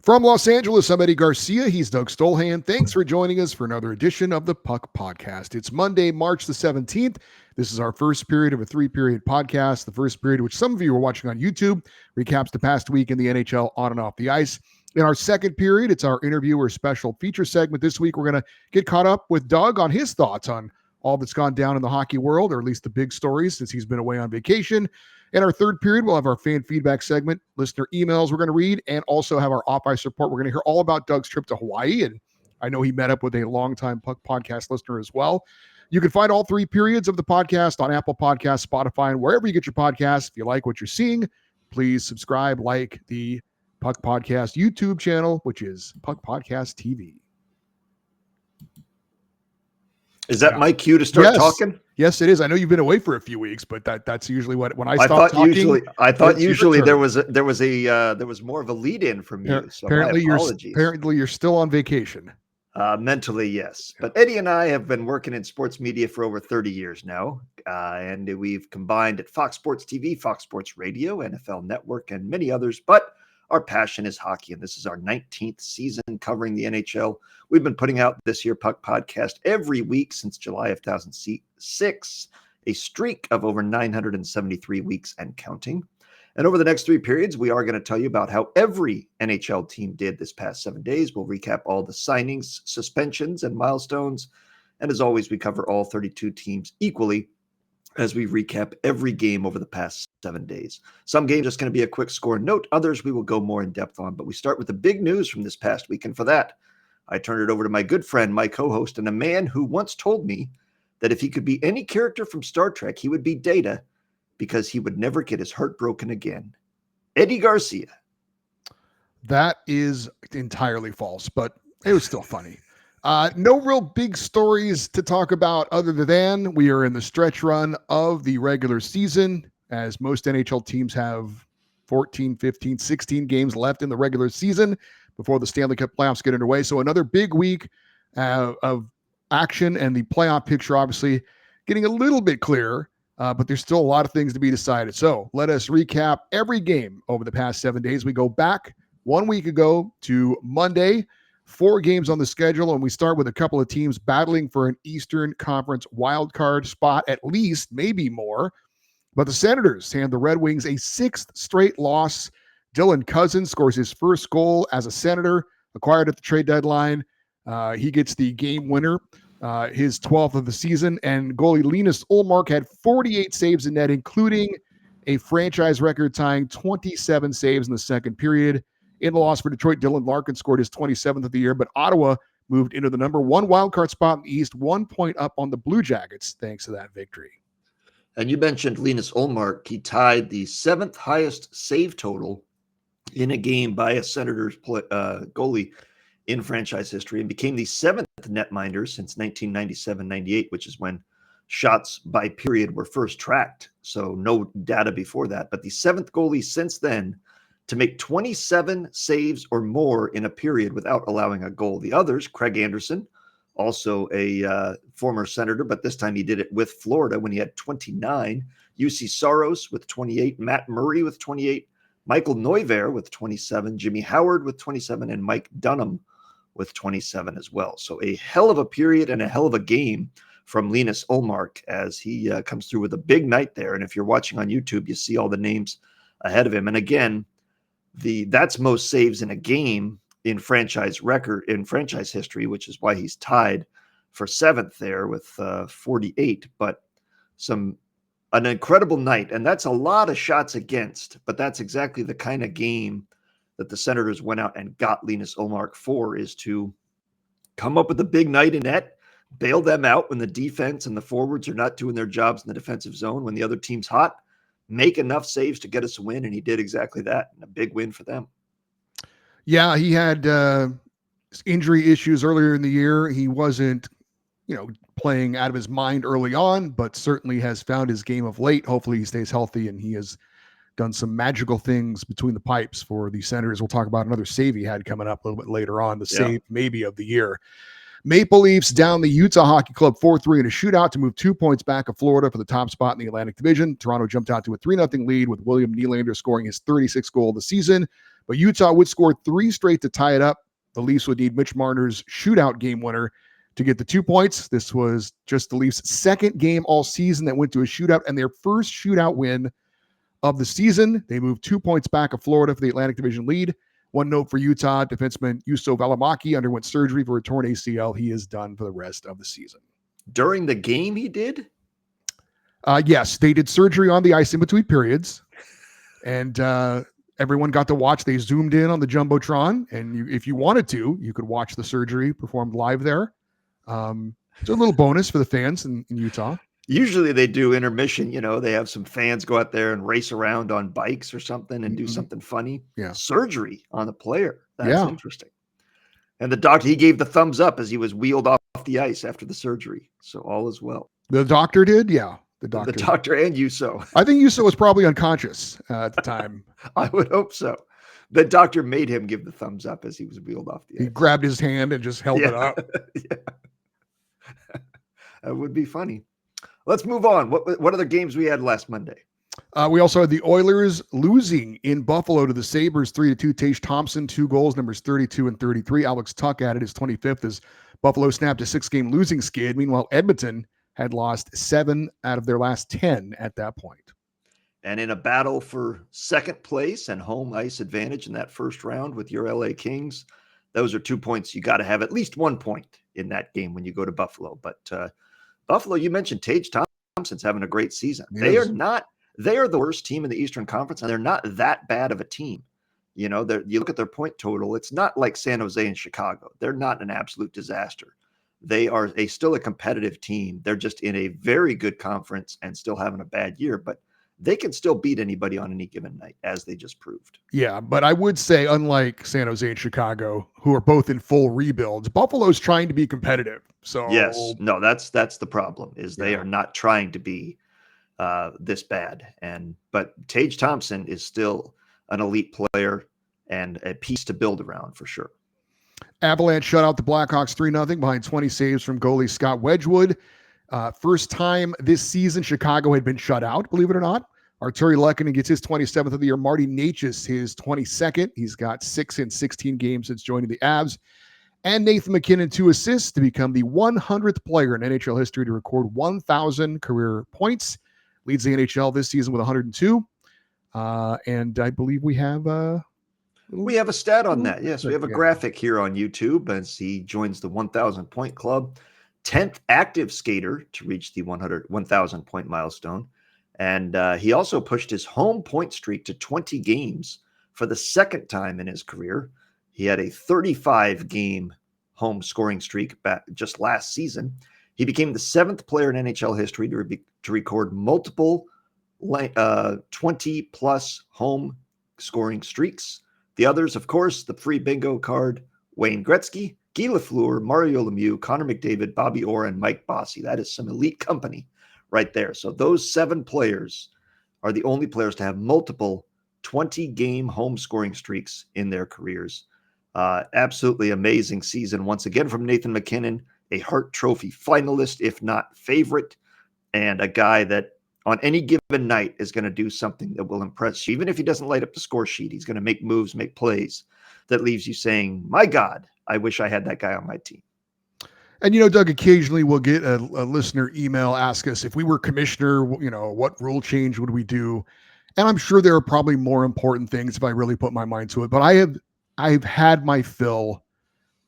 From Los Angeles, I'm Eddie Garcia. He's Doug Stolhand. Thanks for joining us for another edition of the Puck Podcast. It's Monday, March the 17th. This is our first period of a three-period podcast. The first period, which some of you are watching on YouTube, recaps the past week in the NHL on and off the ice. In our second period, it's our interview or special feature segment. This week, we're going to get caught up with Doug on his thoughts on all that's gone down in the hockey world, or at least the big stories since he's been away on vacation. In our third period, we'll have our fan feedback segment, listener emails we're going to read, and also have our off-ice report. We're going to hear all about Doug's trip to Hawaii, and I know he met up with a longtime Puck Podcast listener as well. You can find all three periods of the podcast on Apple Podcasts, Spotify, and wherever you get your podcasts. If you like what you're seeing, please subscribe, like the Puck Podcast YouTube channel, which is Puck Podcast TV. Is that my cue to start talking? Yes, it is. I know you've been away for a few weeks, but that's usually when I stop talking. I thought usually there was more of a lead in from you. So apparently you're still on vacation. Mentally, yes. But Eddie and I have been working in sports media for over 30 years now, and we've combined at Fox Sports TV, Fox Sports Radio, NFL Network, and many others. But our passion is hockey, and this is our 19th season covering the NHL. We've been putting out this year Puck Podcast every week since July of 2006, a streak of over 973 weeks and counting. And over the next three periods, we are going to tell you about how every NHL team did this past 7 days. We'll recap all the signings, suspensions, and milestones. And as always, we cover all 32 teams equally as we recap every game over the past 7 days. Some games just going to be a quick score note. Others we will go more in depth on. But we start with the big news from this past week. And for that, I turn it over to my good friend, my co-host, and a man who once told me that if he could be any character from Star Trek, he would be Data, because he would never get his heart broken again. Eddie Garcia. That is entirely false, but it was still funny. No real big stories to talk about other than we are in the stretch run of the regular season, as most NHL teams have 14, 15, 16 games left in the regular season before the Stanley Cup playoffs get underway. So another big week of action, and the playoff picture obviously getting a little bit clearer, but there's still a lot of things to be decided. So let us recap every game over the past 7 days. We go back 1 week ago to Monday. 4 games on the schedule, and we start with a couple of teams battling for an Eastern Conference wildcard spot, at least, maybe more. But the Senators hand the Red Wings a 6th straight loss. Dylan Cousins scores his first goal as a Senator, acquired at the trade deadline. He gets the game winner, his 12th of the season, and goalie Linus Ullmark had 48 saves in net, including a franchise record-tying 27 saves in the second period. In the loss for Detroit, Dylan Larkin scored his 27th of the year, but Ottawa moved into the number 1 wildcard spot in the East, 1 point up on the Blue Jackets thanks to that victory. And you mentioned Linus Ullmark. He tied the 7th highest save total in a game by a Senators goalie in franchise history, and became the 7th netminder since 1997-98, which is when shots by period were first tracked. So no data before that, but the 7th goalie since then to make 27 saves or more in a period without allowing a goal. The others, Craig Anderson, also a former Senator, but this time he did it with Florida when he had 29. UC Saros with 28, Matt Murray with 28, Michael Neuvirth with 27, Jimmy Howard with 27, and Mike Dunham with 27 as well. So a hell of a period and a hell of a game from Linus Ullmark as he comes through with a big night there. And if you're watching on YouTube, you see all the names ahead of him. And again, that's most saves in a game in franchise history, which is why he's tied for 7th there with 48. But an incredible night, and that's a lot of shots against, but that's exactly the kind of game that the Senators went out and got Linus Ullmark for, is to come up with a big night in net, bail them out when the defense and the forwards are not doing their jobs in the defensive zone, when the other team's hot, make enough saves to get us a win, and he did exactly that, and a big win for them. Yeah, he had injury issues earlier in the year. He wasn't, playing out of his mind early on, but certainly has found his game of late. Hopefully he stays healthy, and he has done some magical things between the pipes for the Senators. We'll talk about another save he had coming up a little bit later on, the save maybe of the year. Maple Leafs down the Utah Hockey Club 4-3 in a shootout to move 2 points back of Florida for the top spot in the Atlantic Division. Toronto jumped out to a 3-0 lead with William Nylander scoring his 36th goal of the season. But Utah would score 3 straight to tie it up. The Leafs would need Mitch Marner's shootout game winner to get the 2 points. This was just the Leafs' second game all season that went to a shootout and their first shootout win of the season. They moved 2 points back of Florida for the Atlantic Division lead. One note for Utah, defenseman Juuso Valimaki underwent surgery for a torn ACL. He is done for the rest of the season. During the game he did? Yes, they did surgery on the ice in between periods. And everyone got to watch. They zoomed in on the Jumbotron. And if you wanted to, you could watch the surgery performed live there. It's a little bonus for the fans in Utah. Usually they do intermission, they have some fans go out there and race around on bikes or something and do something funny. Yeah. Surgery on a player. That's interesting. And the doctor, he gave the thumbs up as he was wheeled off the ice after the surgery. So all is well. The doctor did? Yeah. The doctor and Juuso. I think Juuso was probably unconscious at the time. I would hope so. The doctor made him give the thumbs up as he was wheeled off the ice. He grabbed his hand and just held it up. That would be funny. Let's move on. What other games we had last Monday? We also had the Oilers losing in Buffalo to the Sabres 3-2. Tage Thompson, 2 goals, numbers 32 and 33. Alex Tuch added his 25th as Buffalo snapped a 6-game losing skid. Meanwhile, Edmonton had lost 7 out of their last 10 at that point. And in a battle for second place and home ice advantage in that first round with your LA Kings, those are 2 points. You got to have at least 1 point in that game when you go to Buffalo. But Buffalo, you mentioned Tage Thompson's having a great season. They are the worst team in the Eastern Conference, and they're not that bad of a team. You look at their point total, it's not like San Jose and Chicago. They're not an absolute disaster. They are still a competitive team. They're just in a very good conference and still having a bad year, but they can still beat anybody on any given night, as they just proved. Yeah, but I would say, unlike San Jose and Chicago, who are both in full rebuilds, Buffalo's trying to be competitive. So yes, no, that's the problem, is they are not trying to be this bad. But Tage Thompson is still an elite player and a piece to build around for sure. Avalanche shut out the Blackhawks 3-0 behind 20 saves from goalie Scott Wedgwood. First time this season Chicago had been shut out, believe it or not. Arturi Lehkonen gets his 27th of the year. Marty Necas his 22nd. He's got 6 in 16 games since joining the Avs. And Nathan MacKinnon 2 assists to become the 100th player in NHL history to record 1,000 career points. Leads the NHL this season with 102. And I believe we have a stat on that. Yes, we have a graphic here on YouTube as he joins the 1,000 point club. 10th active skater to reach the 1,000 point milestone. And he also pushed his home point streak to 20 games for the second time in his career. He had a 35-game home scoring streak back just last season. He became the 7th player in NHL history to record multiple 20-plus home scoring streaks. The others, of course, the free bingo card, Wayne Gretzky, Guy Lafleur, Mario Lemieux, Connor McDavid, Bobby Orr, and Mike Bossy. That is some elite company right there. So those 7 players are the only players to have multiple 20-game home scoring streaks in their careers. Absolutely amazing season once again from Nathan MacKinnon, a Hart Trophy finalist, if not favorite, and a guy that on any given night is going to do something that will impress you. Even if he doesn't light up the score sheet, he's going to make moves, make plays that leaves you saying, my God, I wish I had that guy on my team. And, Doug, occasionally we'll get a listener email, ask us if we were commissioner, what rule change would we do? And I'm sure there are probably more important things if I really put my mind to it. But I've had my fill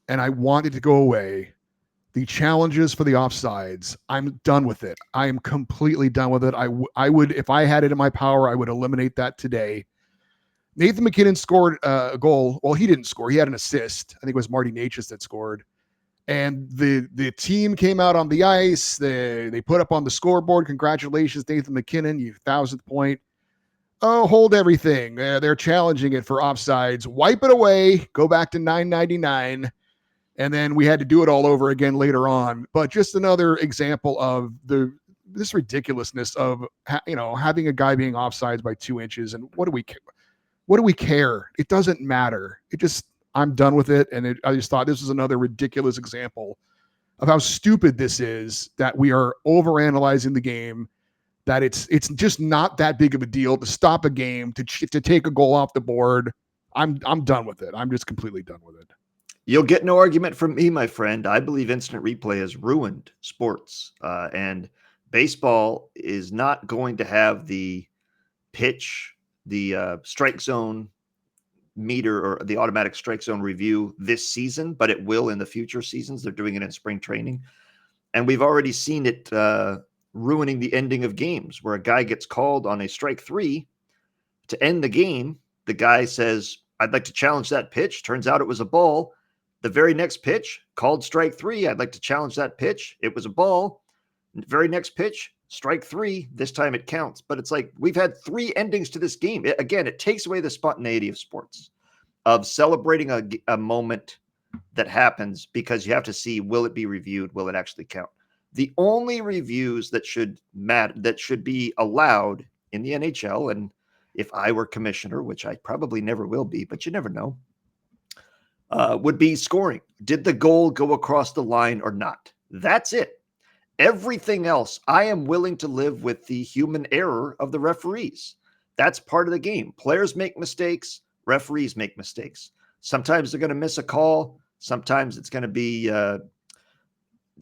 and I want it to go away. The challenges for the offsides, I'm done with it. I am completely done with it. I would, if I had it in my power, I would eliminate that today. Nathan MacKinnon scored a goal. Well, he didn't score. He had an assist. I think it was Marty Necas that scored. And the team came out on the ice. They put up on the scoreboard, congratulations, Nathan MacKinnon, you 1,000th point. Oh, hold everything. They're challenging it for offsides. Wipe it away. Go back to 999. And then we had to do it all over again later on. But just another example of this ridiculousness of having a guy being offsides by 2 inches. And what do we care? It doesn't matter. I'm done with it. And I just thought this was another ridiculous example of how stupid this is, that we are overanalyzing the game, that it's just not that big of a deal to stop a game, to take a goal off the board. I'm done with it. I'm just completely done with it. You'll get no argument from me, my friend. I believe instant replay has ruined sports, and baseball is not going to have the pitch, the strike zone meter or the automatic strike zone review this season, but it will in the future seasons. They're doing it in spring training. And we've already seen it ruining the ending of games where a guy gets called on a strike 3 to end the game. The guy says, I'd like to challenge that pitch. Turns out it was a ball. The very next pitch, called strike 3. I'd like to challenge that pitch. It was a ball. Very next pitch, strike 3. This time it counts. But it's like we've had 3 endings to this game. It takes away the spontaneity of sports, of celebrating a moment that happens, because you have to see, will it be reviewed? Will it actually count? The only reviews that should matter, that should be allowed in the NHL, and if I were commissioner, which I probably never will be, but you never know, would be scoring. Did the goal go across the line or not? That's it. Everything else, I am willing to live with the human error of the referees. That's part of the game. Players make mistakes. Referees make mistakes. Sometimes they're going to miss a call. Sometimes it's going to be,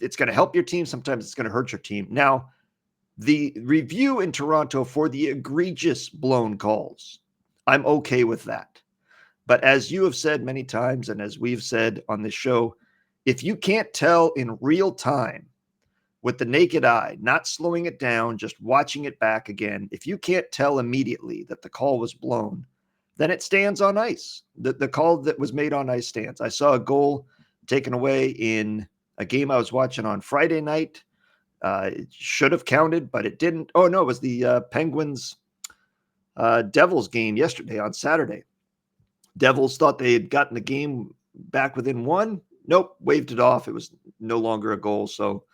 it's going to help your team. Sometimes it's going to hurt your team. Now, the review in Toronto for the egregious blown calls, I'm okay with that. But as you have said many times, and as we've said on this show, if you can't tell in real time with the naked eye, not slowing it down, just watching it back again, if you can't tell immediately that the call was blown, then it stands on ice. The call that was made on ice stands. I saw a goal taken away in a game I was watching on Friday night. It should have counted, but it didn't. Oh, no, it was the Penguins Devils game yesterday on Saturday. Devils thought they had gotten the game back within 1. Nope, waved it off. It was no longer a goal. So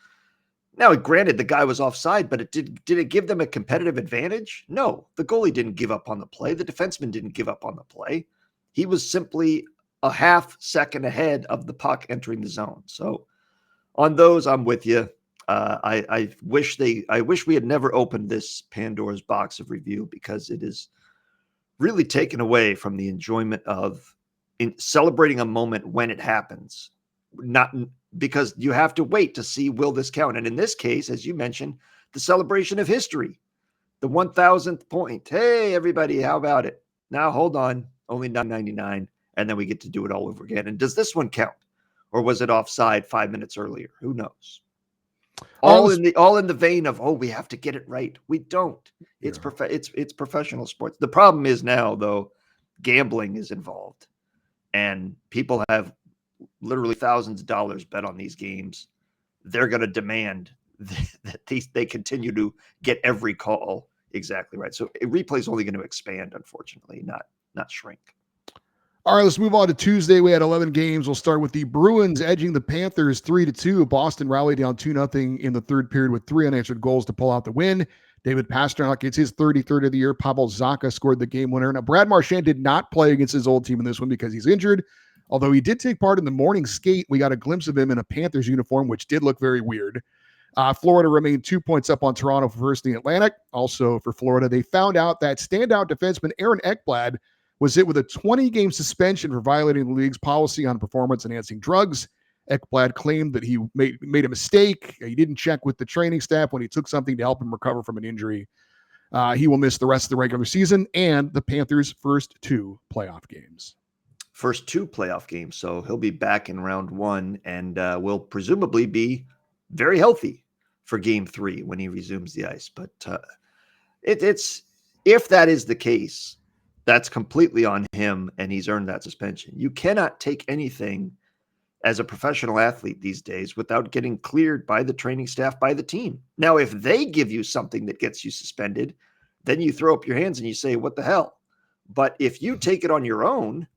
now, granted, the guy was offside, but did it give them a competitive advantage? No, the goalie didn't give up on the play. The defenseman didn't give up on the play. He was simply a half second ahead of the puck entering the zone. So on those, I'm with you. I wish we had never opened this Pandora's box of review, because it is really taken away from the enjoyment of celebrating a moment when it happens. Not because you have to wait to see, will this count? And in this case, as you mentioned, the celebration of history, the 1,000th point. Hey, everybody, how about it? Now, hold on, only $9.99, and then we get to do it all over again. And does this one count, or was it offside 5 minutes earlier? Who knows? All in the vein of, we have to get it right. We don't. It's it's professional sports. The problem is now, though, gambling is involved, and people have literally thousands of dollars bet on these games. They're going to demand that they continue to get every call exactly right. So replay is only going to expand, unfortunately, not shrink. All right, let's move on to Tuesday. We had 11 games. We'll start with the Bruins edging the Panthers 3-2. Boston rallied down 2-0 in the third period with 3 unanswered goals to pull out the win. David Pastrnak gets his 33rd of the year. Pavel Zacha scored the game winner. Now, Brad Marchand did not play against his old team in this one because he's injured. Although he did take part in the morning skate, we got a glimpse of him in a Panthers uniform, which did look very weird. Florida remained 2 points up on Toronto for first in the Atlantic. Also for Florida, they found out that standout defenseman Aaron Ekblad was hit with a 20-game suspension for violating the league's policy on performance-enhancing drugs. Ekblad claimed that he made a mistake. He didn't check with the training staff when he took something to help him recover from an injury. He will miss the rest of the regular season and the Panthers' first 2 playoff games. First 2 playoff games. So he'll be back in round 1 and will presumably be very healthy for game 3 when he resumes the ice. But it's if that is the case, that's completely on him, and he's earned that suspension. You cannot take anything as a professional athlete these days without getting cleared by the training staff, by the team. Now, if they give you something that gets you suspended, then you throw up your hands and you say, what the hell? But if you take it on your own,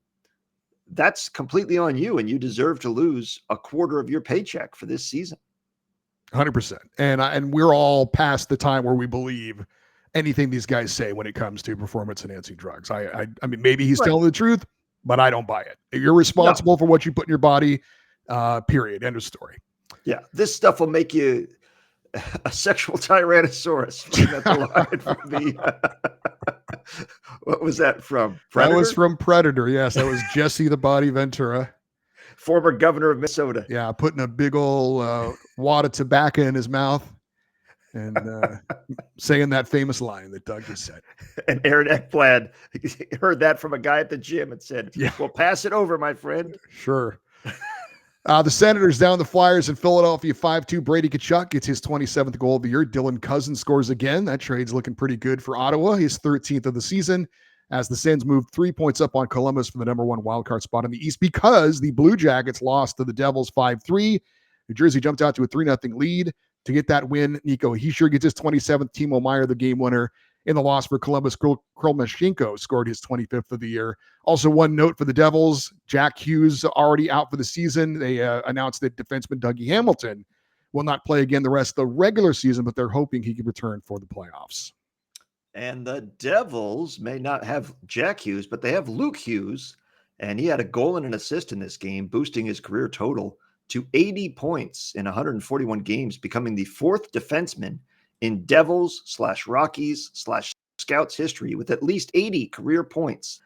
that's completely on you, and you deserve to lose a quarter of your paycheck for this season. 100%. And we're all past the time where we believe anything these guys say when it comes to performance-enhancing drugs. I mean, maybe he's telling the truth, but I don't buy it. You're responsible for what you put in your body, period. End of story. Yeah, this stuff will make you a sexual tyrannosaurus from the line from the what was that from? That was Predator? from Predator. Yes, that was Jesse the Body Ventura. Former governor of Minnesota. Yeah, putting a big old wad of tobacco in his mouth and saying that famous line that Doug just said. And Aaron Ekblad heard that from a guy at the gym and said, Yeah. well, pass it over, my friend. Sure. The Senators down the Flyers in Philadelphia 5-2. Brady Tkachuk gets his 27th goal of the year. Dylan Cousins scores again. That trade's looking pretty good for Ottawa. His 13th of the season as the Sens moved 3 points up on Columbus for the number one wildcard spot in the East because the Blue Jackets lost to the Devils 5-3. New Jersey jumped out to a 3-0 lead to get that win. Nico Hischier gets his 27th. Timo Meier, the game winner. In the loss for Columbus, Krolmashenko scored his 25th of the year. Also, one note for the Devils, Jack Hughes already out for the season. They announced that defenseman Dougie Hamilton will not play again the rest of the regular season, but they're hoping he can return for the playoffs. And the Devils may not have Jack Hughes, but they have Luke Hughes, and he had a goal and an assist in this game, boosting his career total to 80 points in 141 games, becoming the fourth defenseman in Devils/Rockies/Scouts history with at least 80 career points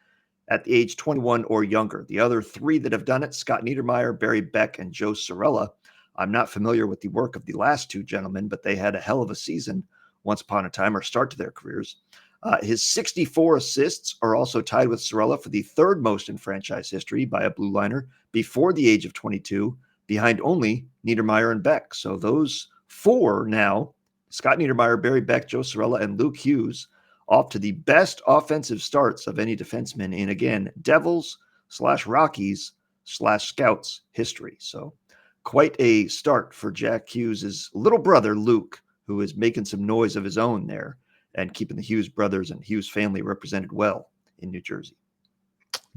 at the age 21 or younger. The other three that have done it, Scott Niedermayer, Barry Beck, and Joe Cirella. I'm not familiar with the work of the last two gentlemen, but they had a hell of a season once upon a time or start to their careers. His 64 assists are also tied with Cirella for the third most in franchise history by a blue liner before the age of 22, behind only Niedermayer and Beck. So those four now, Scott Niedermayer, Barry Beck, Joe Cirella, and Luke Hughes, off to the best offensive starts of any defenseman in, again, Devils/Rockies/Scouts history. So quite a start for Jack Hughes' little brother, Luke, who is making some noise of his own there and keeping the Hughes brothers and Hughes family represented well in New Jersey.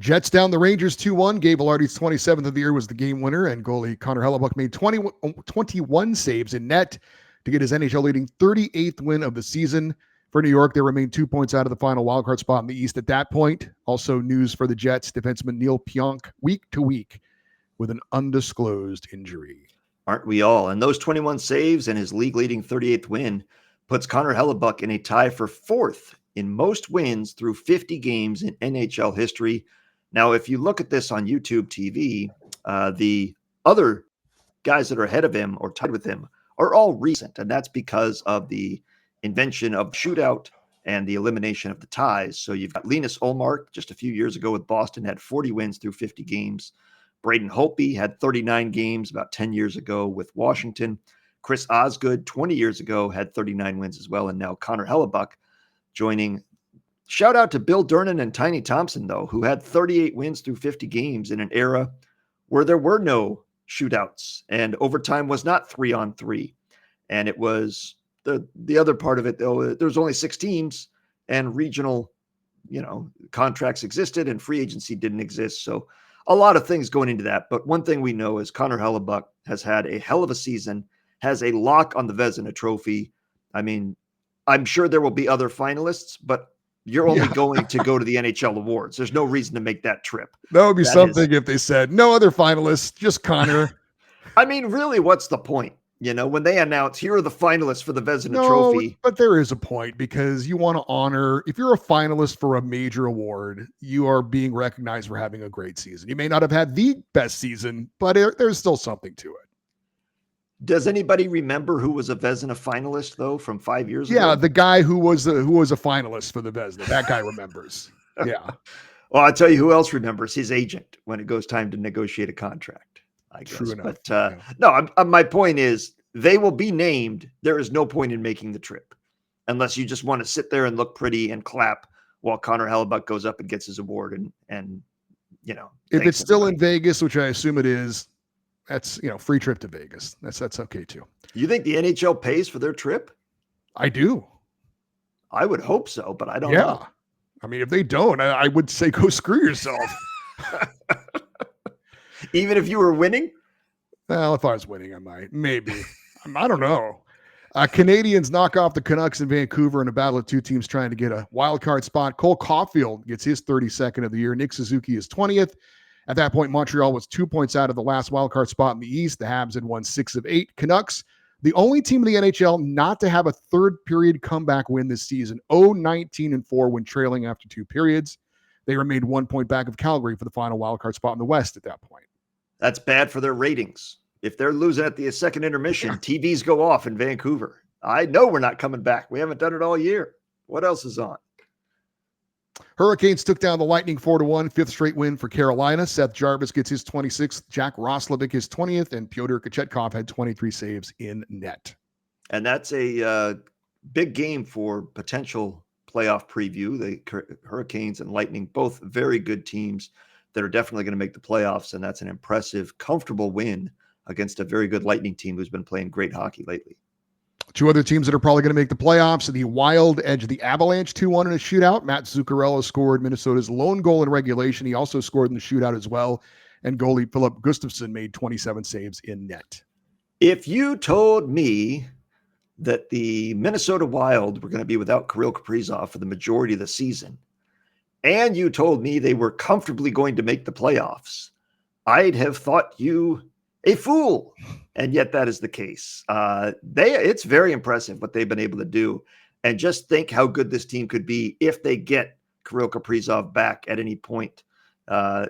Jets down the Rangers 2-1. Gabe Velarde's 27th of the year was the game winner, and goalie Connor Hellebuck made 21 saves in net to get his NHL leading 38th win of the season. For New York, they remain 2 points out of the final wildcard spot in the East at that point. Also news for the Jets, defenseman Neil Pionk week to week with an undisclosed injury. Aren't we all? And those 21 saves and his league-leading 38th win puts Connor Hellebuck in a tie for fourth in most wins through 50 games in NHL history. Now, if you look at this on YouTube TV, the other guys that are ahead of him or tied with him are all recent, and that's because of the invention of the shootout and the elimination of the ties. So you've got Linus Ullmark just a few years ago with Boston, had 40 wins through 50 games. Braden Holtby had 39 games about 10 years ago with Washington. Chris Osgood, 20 years ago, had 39 wins as well. And now Connor Hellebuck joining. Shout out to Bill Durnan and Tiny Thompson, though, who had 38 wins through 50 games in an era where there were no shootouts and overtime was not 3-on-3. And it was the other part of it, though, there was only 6 teams and regional, contracts existed and free agency didn't exist. So a lot of things going into that. But one thing we know is Connor Hellebuck has had a hell of a season, has a lock on the Vezina Trophy. I mean, I'm sure there will be other finalists, but you're only going to go to the NHL awards. There's no reason to make that trip. That would be something if they said, no other finalists, just Connor. I mean, really, what's the point? When they announce, here are the finalists for the Vezina Trophy. But there is a point because you want to honor, if you're a finalist for a major award, you are being recognized for having a great season. You may not have had the best season, but there's still something to it. Does anybody remember who was a Vezina finalist, though, from 5 years ago? Yeah, the guy who was a finalist for the Vezina. That guy remembers. Yeah. Well, I'll tell you who else remembers: his agent when it goes time to negotiate a contract, I guess. True enough. But no, my point is they will be named. There is no point in making the trip unless you just want to sit there and look pretty and clap while Connor Hellebuck goes up and gets his award and if it's still in Vegas, which I assume it is, that's free trip to Vegas. That's okay too. You think the NHL pays for their trip? I do. I would hope so, but I don't know. I mean, if they don't, I would say go screw yourself. Even if you were winning? Well, if I was winning, I might. Maybe. I don't know. Canadians knock off the Canucks in Vancouver in a battle of two teams trying to get a wild card spot. Cole Caulfield gets his 32nd of the year. Nick Suzuki is 20th. At that point, Montreal was 2 points out of the last wild card spot in the East. The Habs had won 6 of 8. Canucks The only team in the NHL not to have a third period comeback win this season, 0-19-4 when trailing after 2 periods. They remained 1 point back of Calgary for the final wildcard spot in the West at that point. That's bad for their ratings. If they're losing at the second intermission, TVs go off in Vancouver. I know we're not coming back. We haven't done it all year. What else is on? Hurricanes took down the Lightning 4-1, fifth straight win for Carolina. Seth Jarvis gets his 26th, Jack Roslovic his 20th, and Pyotr Kochetkov had 23 saves in net. And that's a big game for potential playoff preview. The Hurricanes and Lightning, both very good teams that are definitely going to make the playoffs, and that's an impressive, comfortable win against a very good Lightning team who's been playing great hockey lately. Two other teams that are probably going to make the playoffs. The Wild edged the Avalanche 2-1 in a shootout. Matt Zuccarello scored Minnesota's lone goal in regulation. He also scored in the shootout as well. And goalie Philip Gustafsson made 27 saves in net. If you told me that the Minnesota Wild were going to be without Kirill Kaprizov for the majority of the season, and you told me they were comfortably going to make the playoffs, I'd have thought you a fool. And yet that is the case. It's very impressive what they've been able to do. And just think how good this team could be if they get Kirill Kaprizov back at any point. I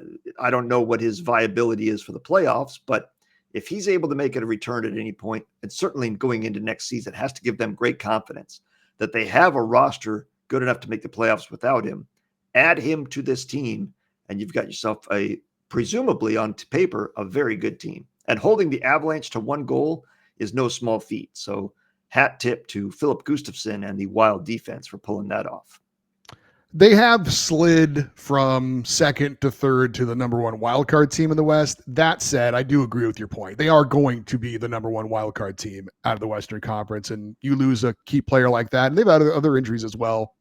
don't know what his viability is for the playoffs, but if he's able to make it a return at any point, and certainly going into next season, it has to give them great confidence that they have a roster good enough to make the playoffs without him. Add him to this team, and you've got yourself presumably on paper, a very good team. And holding the Avalanche to 1 goal is no small feat. So hat tip to Philip Gustafsson and the Wild defense for pulling that off. They have slid from second to third to the number 1 wildcard team in the West. That said, I do agree with your point. They are going to be the number 1 wildcard team out of the Western Conference, and you lose a key player like that, and they've had other injuries as well.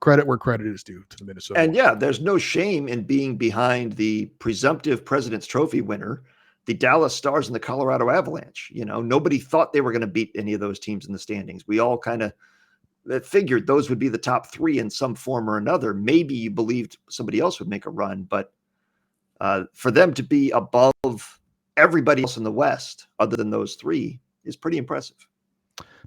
Credit where credit is due to the Minnesota. And yeah, there's no shame in being behind the presumptive President's Trophy winner, the Dallas Stars and the Colorado Avalanche. You know, nobody thought they were going to beat any of those teams in the standings. We all kind of figured those would be the top 3 in some form or another. Maybe you believed somebody else would make a run, but for them to be above everybody else in the West, other than those 3, is pretty impressive.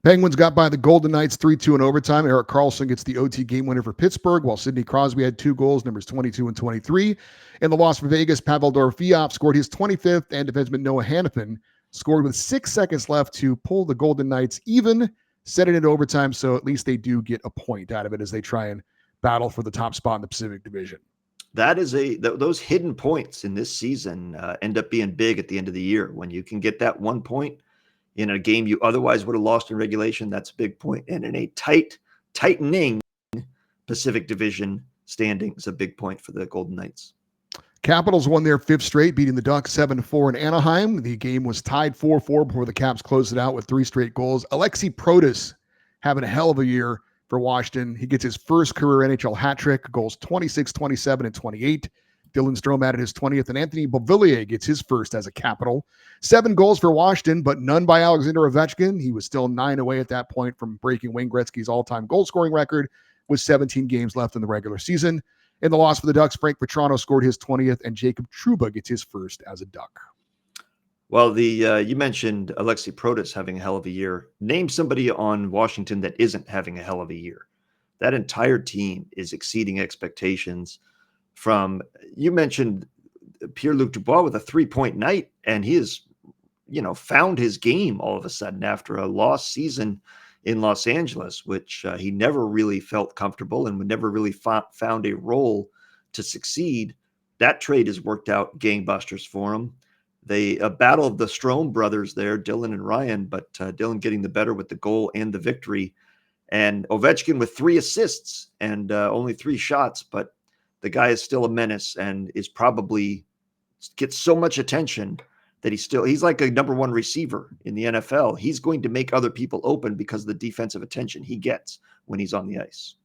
Penguins got by the Golden Knights 3-2 in overtime. Erik Karlsson gets the OT game winner for Pittsburgh, while Sidney Crosby had 2 goals, numbers 22 and 23. In the loss for Vegas, Pavel Dorofeev scored his 25th, and defenseman Noah Hanifin scored with 6 seconds left to pull the Golden Knights even, set it into overtime, so at least they do get a point out of it as they try and battle for the top spot in the Pacific Division. That is those hidden points in this season end up being big at the end of the year. When you can get that 1 point in a game you otherwise would have lost in regulation, that's a big point. And in a tightening Pacific Division standings, a big point for the Golden Knights. Capitals won their 5th straight, beating the Ducks 7-4 in Anaheim. The game was tied 4-4 before the Caps closed it out with 3 straight goals. Alexi Protas having a hell of a year for Washington. He gets his first career NHL hat trick, goals 26, 27, and 28. Dylan Strome added his 20th, and Anthony Beauvillier gets his first as a Capital. 7 goals for Washington, but none by Alexander Ovechkin. He was still 9 away at that point from breaking Wayne Gretzky's all-time goal-scoring record with 17 games left in the regular season. In the loss for the Ducks, Frank Petrano scored his 20th, and Jacob Trouba gets his first as a Duck. Well, you mentioned Alexi Protas having a hell of a year. Name somebody on Washington that isn't having a hell of a year. That entire team is exceeding expectations. You mentioned Pierre-Luc Dubois with a 3-point night, and he has, found his game all of a sudden after a lost season in Los Angeles, which he never really felt comfortable and would never really found a role to succeed. That trade has worked out gangbusters for him. A battle of the Strome brothers there, Dylan and Ryan, but Dylan getting the better with the goal and the victory. And Ovechkin with 3 assists and only 3 shots, but the guy is still a menace and is probably gets so much attention that he's like a number 1 receiver in the NFL. He's going to make other people open because of the defensive attention he gets when he's on the ice.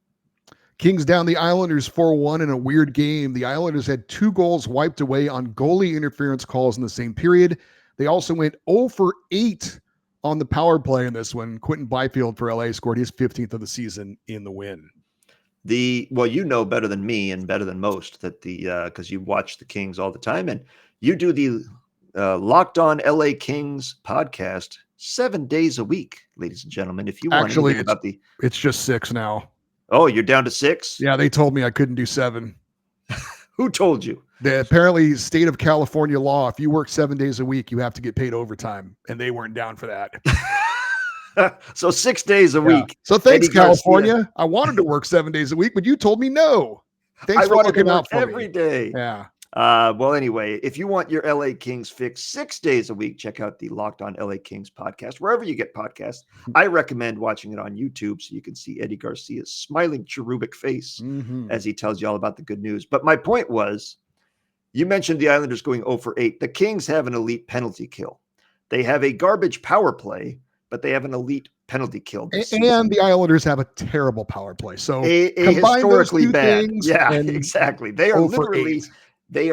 Kings down the Islanders 4-1 in a weird game. The Islanders had 2 goals wiped away on goalie interference calls in the same period. They also went 0 for 8 on the power play in this one. Quentin Byfield for LA scored his 15th of the season in the win. Well, you know better than me and better than most that because you watch the Kings all the time and you do the Locked On LA Kings podcast 7 days a week, ladies and gentlemen. If you want Actually, anything about it's just 6 now. Oh, you're down to 6? Yeah, they told me I couldn't do 7. Who told you? Apparently, state of California law, if you work 7 days a week, you have to get paid overtime, and they weren't down for that. So 6 days a week. So thanks, Eddie Garcia. California. I wanted to work 7 days a week, but you told me no. Thanks for looking out for every me. day. Yeah. Well, anyway, if you want your LA Kings fix 6 days a week, check out the Locked On LA Kings podcast, wherever you get podcasts. I recommend watching it on YouTube so you can see Eddie Garcia's smiling cherubic face as he tells you all about the good news. But my point was, you mentioned the Islanders going 0 for 8. The Kings have an elite penalty kill. They have a garbage power play, but they have an elite penalty kill. And the Islanders have a terrible power play. So a historically bad. Yeah, and exactly. They are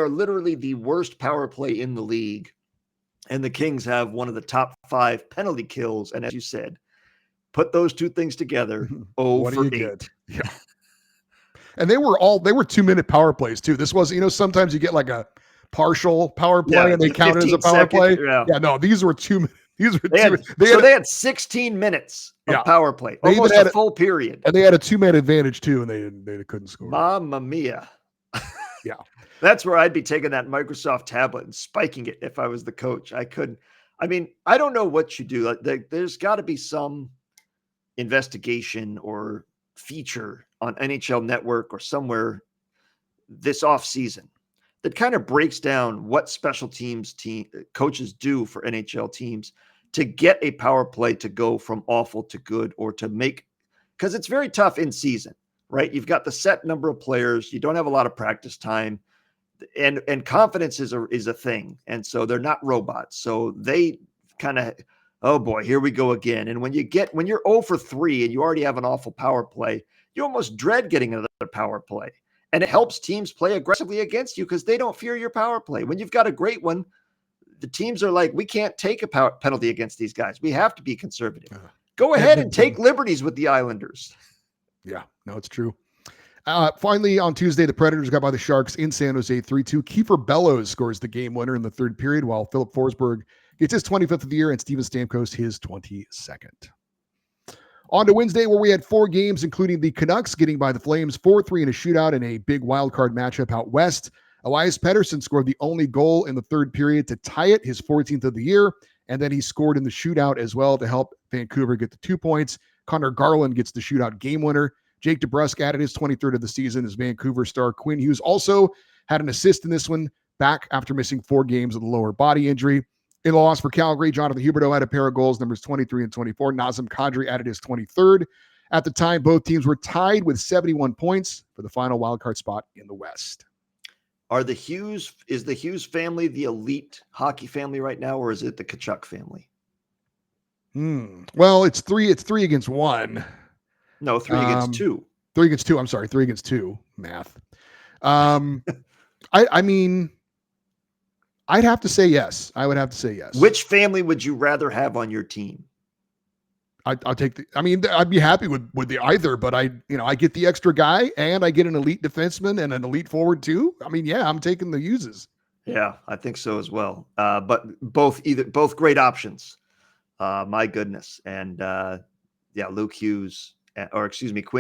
literally the worst power play in the league. And the Kings have one of the top 5 penalty kills. And as you said, put those two things together. 0 for 8. Yeah. And they were 2-minute power plays too. This was, sometimes you get like a partial power play and they count it as a power play. Yeah, no, these were 2 minutes. They had 16 minutes of power play, almost a full period. And they had a 2-man advantage too, and they couldn't score. Mamma mia. Yeah. That's where I'd be taking that Microsoft tablet and spiking it if I was the coach. I couldn't. I mean, I don't know what you do. There's got to be some investigation or feature on NHL Network or somewhere this offseason that kind of breaks down what special teams coaches do for NHL teams to get a power play to go from awful to good, or to make, because it's very tough in season, right? You've got the set number of players. You don't have a lot of practice time, and confidence is a thing. And so they're not robots. So they kind of, oh boy, here we go again. And when you're 0 for 3 and you already have an awful power play, you almost dread getting another power play. And it helps teams play aggressively against you because they don't fear your power play. When you've got a great one, the teams are like, we can't take a power penalty against these guys. We have to be conservative. Go ahead and take liberties with the Islanders. Yeah, no, it's true. Finally, on Tuesday, the Predators got by the Sharks in San Jose 3-2. Kiefer Bellows scores the game winner in the third period, while Philip Forsberg gets his 25th of the year and Steven Stamkos his 22nd. On to Wednesday, where we had 4 games, including the Canucks getting by the Flames 4-3 in a shootout in a big wildcard matchup out west. Elias Pettersson scored the only goal in the third period to tie it, his 14th of the year, and then he scored in the shootout as well to help Vancouver get the 2 points. Connor Garland gets the shootout game winner. Jake DeBrusk added his 23rd of the season as Vancouver star Quinn Hughes also had an assist in this one, back after missing 4 games with a lower body injury. In the loss for Calgary, Jonathan Huberdeau had a pair of goals, numbers 23 and 24. Nazem Kadri added his 23rd. At the time, both teams were tied with 71 points for the final wildcard spot in the West. Is the Hughes family the elite hockey family right now, or is it the Tkachuk family? Well, it's 3 against 1. No, 3 against 2. 3 against 2. I'm sorry, 3 against 2. Math. I mean, I'd have to say yes. I would have to say yes. Which family would you rather have on your team? I'll take I'd be happy with the either, but I get the extra guy and I get an elite defenseman and an elite forward too. I mean, yeah, I'm taking the Hugheses. Yeah, I think so as well. But both great options. My goodness. And Quinn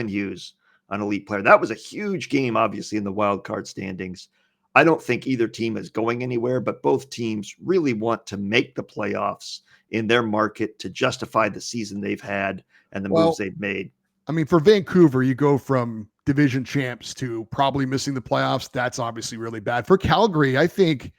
Hughes, an elite player. That was a huge game, obviously, in the wild card standings. I don't think either team is going anywhere, but both teams really want to make the playoffs in their market to justify the season they've had and the moves they've made. I mean, for Vancouver, you go from division champs to probably missing the playoffs. That's obviously really bad. For Calgary, I think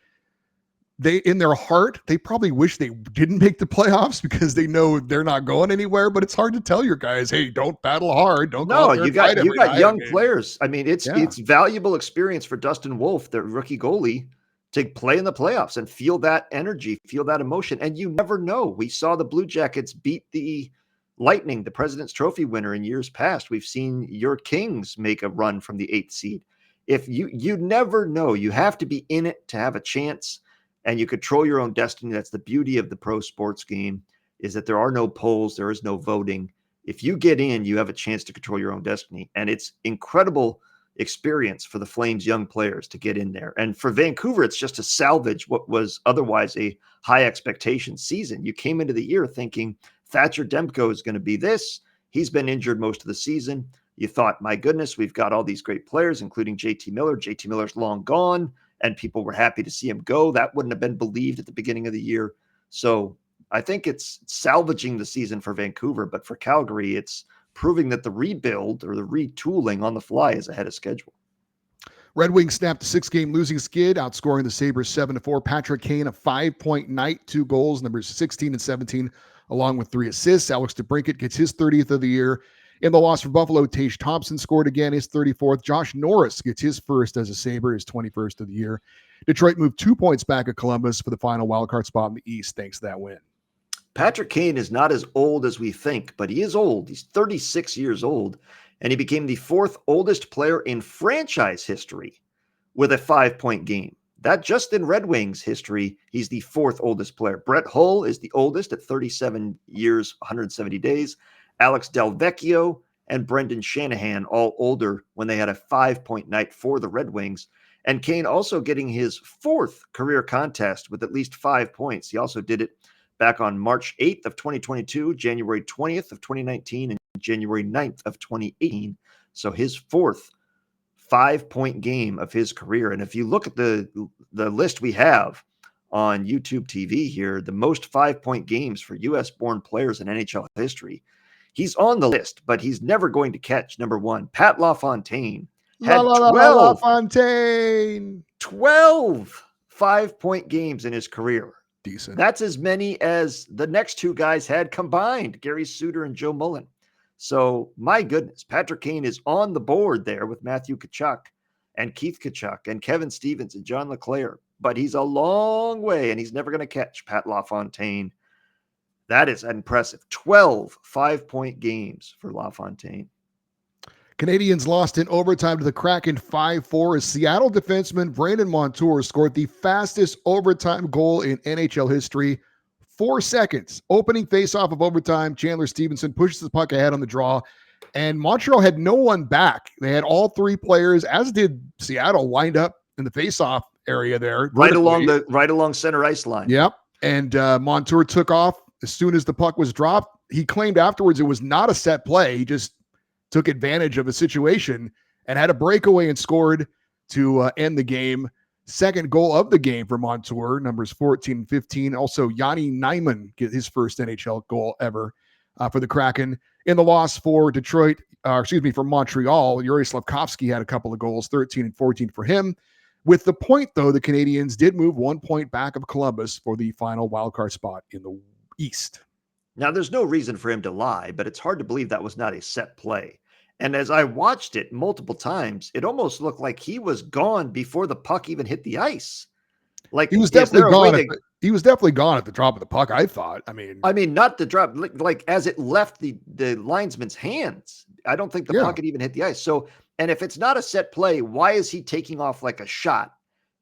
in their heart, they probably wish they didn't make the playoffs because they know they're not going anywhere. But it's hard to tell your guys, hey, don't battle hard. Don't go out there you got young players. I mean, it's valuable experience for Dustin Wolf, the rookie goalie, to play in the playoffs and feel that energy, feel that emotion. And you never know. We saw the Blue Jackets beat the Lightning, the President's Trophy winner, in years past. We've seen your Kings make a run from the 8th seed. If you never know, you have to be in it to have a chance, and you control your own destiny. That's the beauty of the pro sports game, is that there are no polls. There is no voting. If you get in, you have a chance to control your own destiny. And it's incredible. experience for the Flames young players to get in there. And for Vancouver, it's just to salvage what was otherwise a high expectation season. You came into the year thinking Thatcher Demko is going to be this. He's been injured most of the season. You thought, my goodness, we've got all these great players, including JT Miller. JT Miller's long gone, and people were happy to see him go. That wouldn't have been believed at the beginning of the year. So I think it's salvaging the season for Vancouver, but for Calgary, it's proving that the rebuild or the retooling on the fly is ahead of schedule. Red Wings snapped a 6-game losing skid, outscoring the Sabres 7-4. Patrick Kane, a 5-point night, 2 goals, numbers 16 and 17, along with 3 assists. Alex DeBrincat gets his 30th of the year. In the loss for Buffalo, Tage Thompson scored again, his 34th. Josh Norris gets his first as a Sabre, his 21st of the year. Detroit moved 2 points back at Columbus for the final wildcard spot in the East, thanks to that win. Patrick Kane is not as old as we think, but he is old. He's 36 years old, and he became the 4th oldest player in franchise history with a 5-point game. That just in Red Wings history, he's the 4th oldest player. Brett Hull is the oldest at 37 years, 170 days. Alex Delvecchio and Brendan Shanahan, all older when they had a 5-point night for the Red Wings. And Kane also getting his 4th career contest with at least 5 points. He also did it back on March 8th of 2022, January 20th of 2019, and January 9th of 2018. So his 4th 5-point game of his career. And if you look at the list we have on YouTube TV here, the most 5-point games for U.S.-born players in NHL history, he's on the list, but he's never going to catch number 1. Pat LaFontaine had 12 5-point games in his career. Decent. That's as many as the next 2 guys had combined, Gary Suter and Joe Mullen. So, my goodness, Patrick Kane is on the board there with Matthew Tkachuk and Keith Tkachuk and Kevin Stevens and John LeClaire. But he's a long way, and he's never going to catch Pat LaFontaine. That is impressive. 12 5-point games for LaFontaine. Canadians lost in overtime to the Kraken 5-4 as Seattle defenseman Brandon Montour scored the fastest overtime goal in NHL history. 4 seconds. Opening faceoff of overtime, Chandler Stevenson pushes the puck ahead on the draw, and Montreal had no one back. They had all 3 players, as did Seattle, lined up in the faceoff area there. Right along center ice line. Yep. And Montour took off as soon as the puck was dropped. He claimed afterwards it was not a set play. He just took advantage of a situation and had a breakaway and scored to end the game. Second goal of the game for Montour, numbers 14 and 15. Also, Yanni Nyman get his first NHL goal ever for the Kraken. In the loss for for Montreal, Yuri Slafkovsky had a couple of goals, 13 and 14 for him. With the point, though, the Canadians did move 1 point back of Columbus for the final wildcard spot in the East. Now, there's no reason for him to lie, but it's hard to believe that was not a set play. And as I watched it multiple times, it almost looked like he was gone before the puck even hit the ice. Like he was definitely gone. He was definitely gone at the drop of the puck, I thought. I mean, not the drop, like as it left the linesman's hands. I don't think the puck had even hit the ice. So, and if it's not a set play, why is he taking off like a shot?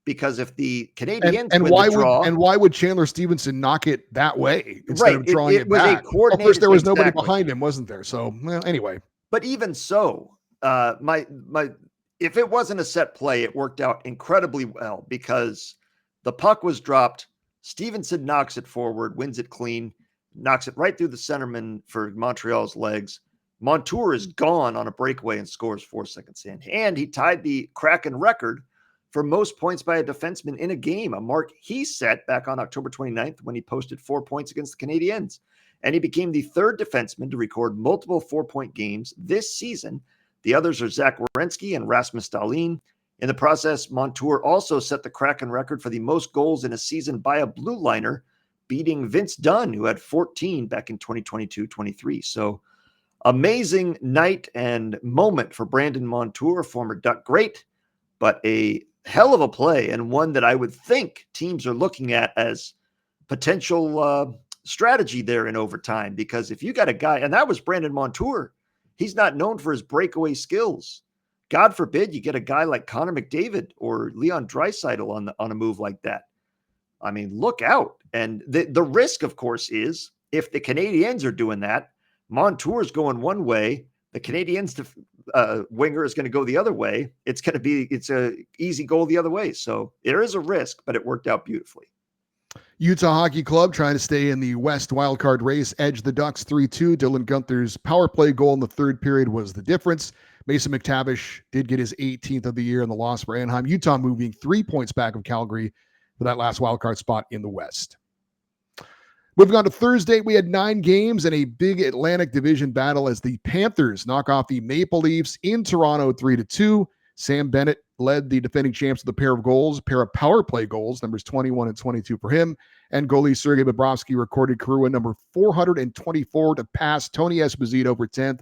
Because if the Canadians why would Chandler Stevenson knock it that way instead of drawing it back? Of course, there was nobody behind him, wasn't there? So, well, anyway. But even so, if it wasn't a set play, it worked out incredibly well because the puck was dropped. Stevenson knocks it forward, wins it clean, knocks it right through the centerman for Montreal's legs. Montour is gone on a breakaway and scores 4 seconds in. And he tied the Kraken record for most points by a defenseman in a game, a mark he set back on October 29th when he posted 4 points against the Canadiens. And he became the 3rd defenseman to record multiple 4-point games this season. The others are Zach Werenski and Rasmus Dahlin. In the process, Montour also set the Kraken record for the most goals in a season by a blue liner, beating Vince Dunn, who had 14 back in 2022-23. So amazing night and moment for Brandon Montour, former Duck great, but a hell of a play and one that I would think teams are looking at as potential strategy there in overtime, because if you got a guy, and that was Brandon Montour, he's not known for his breakaway skills. God forbid you get a guy like Connor McDavid or Leon Draisaitl on a move like that. I mean, look out. And the risk, of course, is if the Canadiens are doing that, Montour's going one way, the Canadiens winger is going to go the other way, it's a easy goal the other way. So there is a risk, but it worked out beautifully. Utah Hockey Club trying to stay in the West wildcard race, edged the Ducks 3-2. Dylan Gunther's power play goal in the third period was the difference. Mason McTavish did get his 18th of the year in the loss for Anaheim. Utah moving 3 points back of Calgary for that last wildcard spot in the West. Moving on to Thursday, we had 9 games and a big Atlantic Division battle as the Panthers knock off the Maple Leafs in Toronto 3-2. Sam Bennett led the defending champs with a pair of power play goals, numbers 21 and 22 for him. And goalie Sergei Bobrovsky recorded career number 424 to pass Tony Esposito for 10th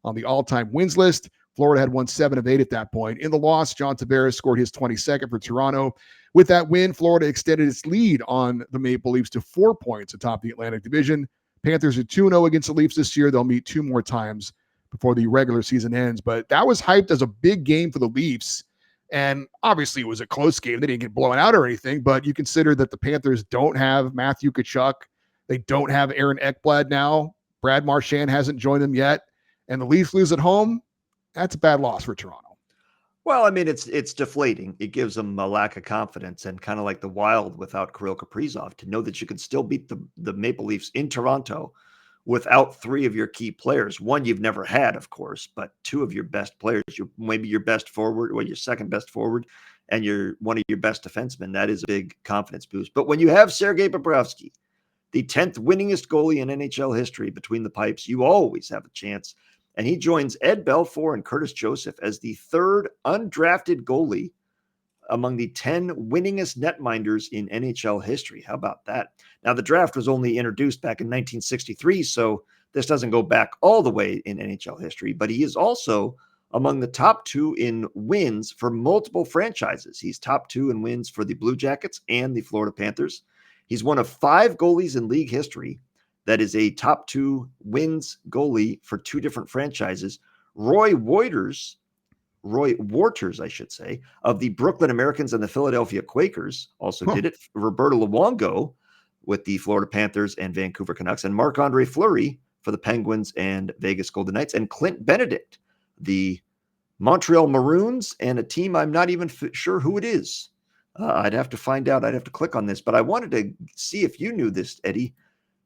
on the all-time wins list. Florida had won 7 of 8 at that point. In the loss, John Tavares scored his 22nd for Toronto. With that win, Florida extended its lead on the Maple Leafs to 4 points atop the Atlantic Division. Panthers are 2-0 against the Leafs this year. They'll meet 2 more times before the regular season ends. But that was hyped as a big game for the Leafs. And obviously it was a close game. They didn't get blown out or anything, but you consider that the Panthers don't have Matthew Tkachuk. They don't have Aaron Ekblad now. Brad Marchand hasn't joined them yet. And the Leafs lose at home. That's a bad loss for Toronto. Well, I mean, it's deflating. It gives them a lack of confidence, and kind of like the Wild without Kirill Kaprizov, to know that you can still beat the Maple Leafs in Toronto without 3 of your key players. One you've never had, of course, but 2 of your best players, maybe your best forward or your second best forward, and one of your best defensemen. That is a big confidence boost. But when you have Sergei Bobrovsky, the 10th winningest goalie in NHL history between the pipes, you always have a chance. And he joins Ed Belfour and Curtis Joseph as the 3rd undrafted goalie among the 10 winningest netminders in NHL history. How about that? Now, the draft was only introduced back in 1963, so this doesn't go back all the way in NHL history, but he is also among the top 2 in wins for multiple franchises. He's top 2 in wins for the Blue Jackets and the Florida Panthers. He's one of 5 goalies in league history that is a top 2 wins goalie for 2 different franchises. Roy Wouters, I should say, of the Brooklyn Americans and the Philadelphia Quakers also did it. Roberto Luongo with the Florida Panthers and Vancouver Canucks, and Marc-Andre Fleury for the Penguins and Vegas Golden Knights, and Clint Benedict, the Montreal Maroons, and a team I'm not even sure who it is. I'd have to find out. I'd have to click on this, but I wanted to see if you knew this, Eddie.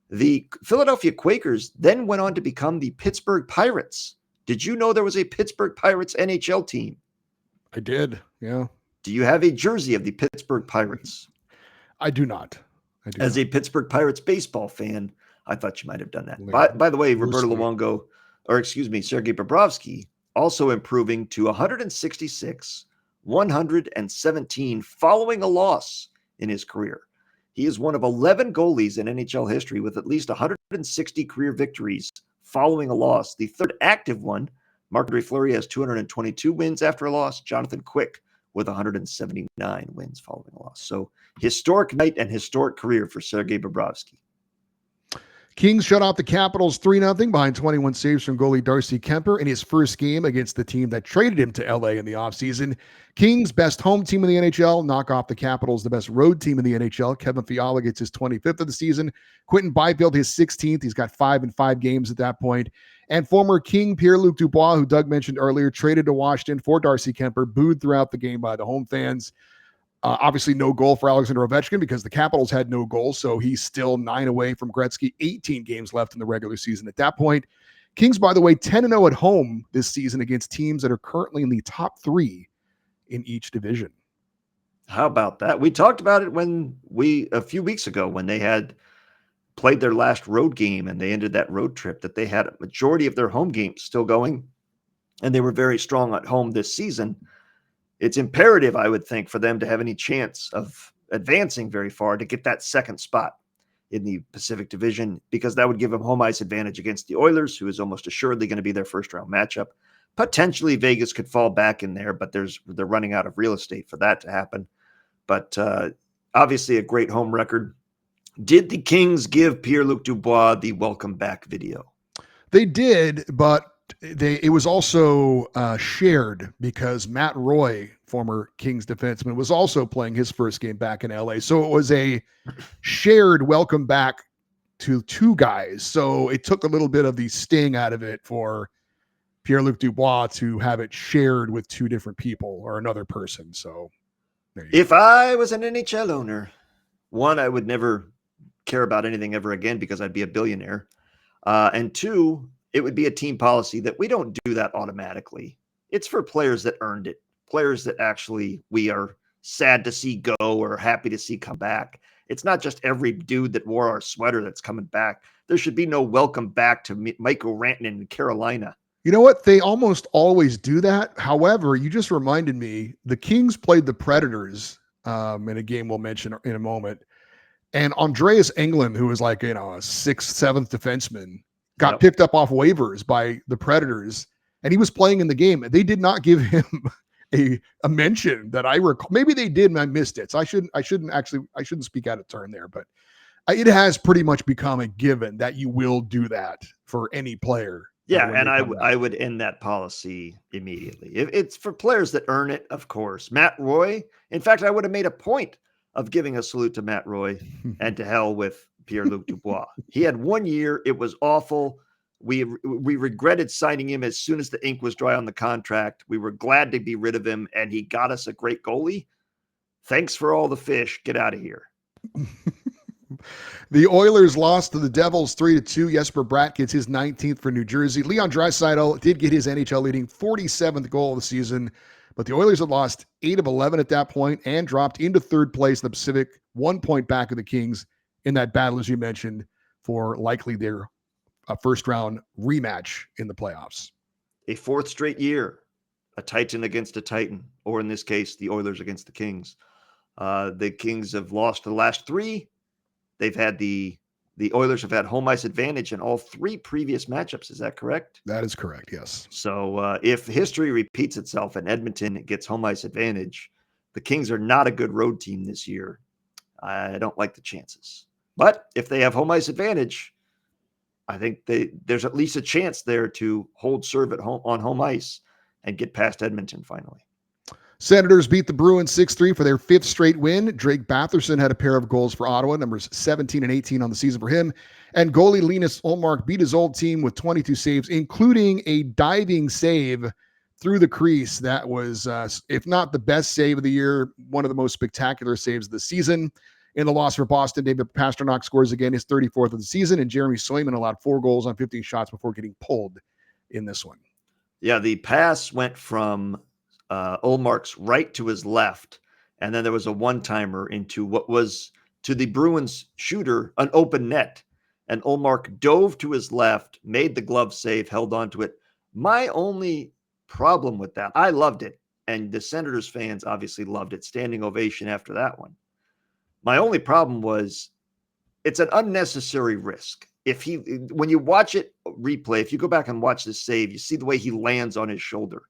The Philadelphia Quakers then went on to become the Pittsburgh Pirates. Did you know there was a Pittsburgh Pirates NHL team? I did, yeah. Do you have a jersey of the Pittsburgh Pirates? I do not. As a Pittsburgh Pirates baseball fan, I thought you might have done that. By the way, Sergei Bobrovsky also improving to 166, 117 following a loss in his career. He is one of 11 goalies in NHL history with at least 160 career victories following a loss. The 3rd active one, Marc-Andre Fleury, has 222 wins after a loss. Jonathan Quick with 179 wins following a loss. So historic night and historic career for Sergei Bobrovsky. Kings shut out the Capitals 3-0 behind 21 saves from goalie Darcy Kemper in his first game against the team that traded him to LA in the offseason. Kings, best home team in the NHL, knock off the Capitals, the best road team in the NHL. Kevin Fiala gets his 25th of the season. Quentin Byfield, his 16th. He's got 5 in 5 games at that point. And former King Pierre-Luc Dubois, who Doug mentioned earlier, traded to Washington for Darcy Kemper, booed throughout the game by the home fans. Obviously, no goal for Alexander Ovechkin because the Capitals had no goals, so he's still 9 away from Gretzky, 18 games left in the regular season at that point. Kings, by the way, 10-0 at home this season against teams that are currently in the top 3 in each division. How about that? We talked about it a few weeks ago when they had played their last road game and they ended that road trip, that they had a majority of their home games still going, and they were very strong at home this season. It's imperative, I would think, for them to have any chance of advancing very far to get that 2nd spot in the Pacific Division, because that would give them home ice advantage against the Oilers, who is almost assuredly going to be their first-round matchup. Potentially, Vegas could fall back in there, but they're running out of real estate for that to happen. But obviously, a great home record. Did the Kings give Pierre-Luc Dubois the welcome back video? They did, but it was also shared because Matt Roy, former Kings defenseman, was also playing his first game back in LA. So it was a shared welcome back to 2 guys. So it took a little bit of the sting out of it for Pierre-Luc Dubois to have it shared with two different people or another person. So there you If I was an NHL owner, one, I would never care about anything ever again because I'd be a billionaire. And two, it would be a team policy that we don't do that automatically. It's for players that earned it, players that actually we are sad to see go or happy to see come back. It's not just every dude that wore our sweater that's coming back. There should be no welcome back to Mikko Rantanen in Carolina. You know what? They almost always do that. However, you just reminded me the Kings played the Predators in a game we'll mention in a moment. And Andreas Englund, who was like, a sixth, seventh defenseman, got picked up off waivers by the Predators, and he was playing in the game. They did not give him a mention that I recall. Maybe they did, and I missed it. So I shouldn't speak out of turn there, but it has pretty much become a given that you will do that for any player. Yeah, and I would end that policy immediately. If it's for players that earn it, of course. Matt Roy, in fact, I would have made a point of giving a salute to Matt Roy and to hell with Pierre-Luc Dubois. He had 1 year. It was awful. We regretted signing him as soon as the ink was dry on the contract. We were glad to be rid of him, and he got us a great goalie. Thanks for all the fish. Get out of here. The Oilers lost to the Devils 3-2. Jesper Bratt gets his 19th for New Jersey. Leon Draisaitl did get his NHL-leading 47th goal of the season, but the Oilers had lost 8 of 11 at that point and dropped into third place in the Pacific, 1 point back of the Kings in that battle, as you mentioned, for likely their first-round rematch in the playoffs. A fourth straight year, a Titan against a Titan, or in this case, the Oilers against the Kings. The Kings have lost the last 3. They've had the Oilers have had home ice advantage in all 3 previous matchups. Is that correct? That is correct, yes. So if history repeats itself and Edmonton gets home ice advantage, the Kings are not a good road team this year. I don't like the chances. But if they have home ice advantage, I think there's at least a chance there to hold serve at home on home ice and get past Edmonton finally. Senators beat the Bruins 6-3 for their 5th straight win. Drake Batherson had a pair of goals for Ottawa, numbers 17 and 18 on the season for him. And goalie Linus Ullmark beat his old team with 22 saves, including a diving save through the crease. That was, if not the best save of the year, one of the most spectacular saves of the season. In the loss for Boston, David Pastrnak scores again his 34th of the season, and Jeremy Swayman allowed 4 goals on 15 shots before getting pulled in this one. Yeah, the pass went from Ullmark's right to his left, and then there was a one-timer into what was, to the Bruins shooter, an open net. And Ullmark dove to his left, made the glove save, held on to it. My only problem with that, I loved it, and the Senators fans obviously loved it. Standing ovation after that one. My only problem was it's an unnecessary risk. When you watch it replay, if you go back and watch this save, you see the way he lands on his shoulder.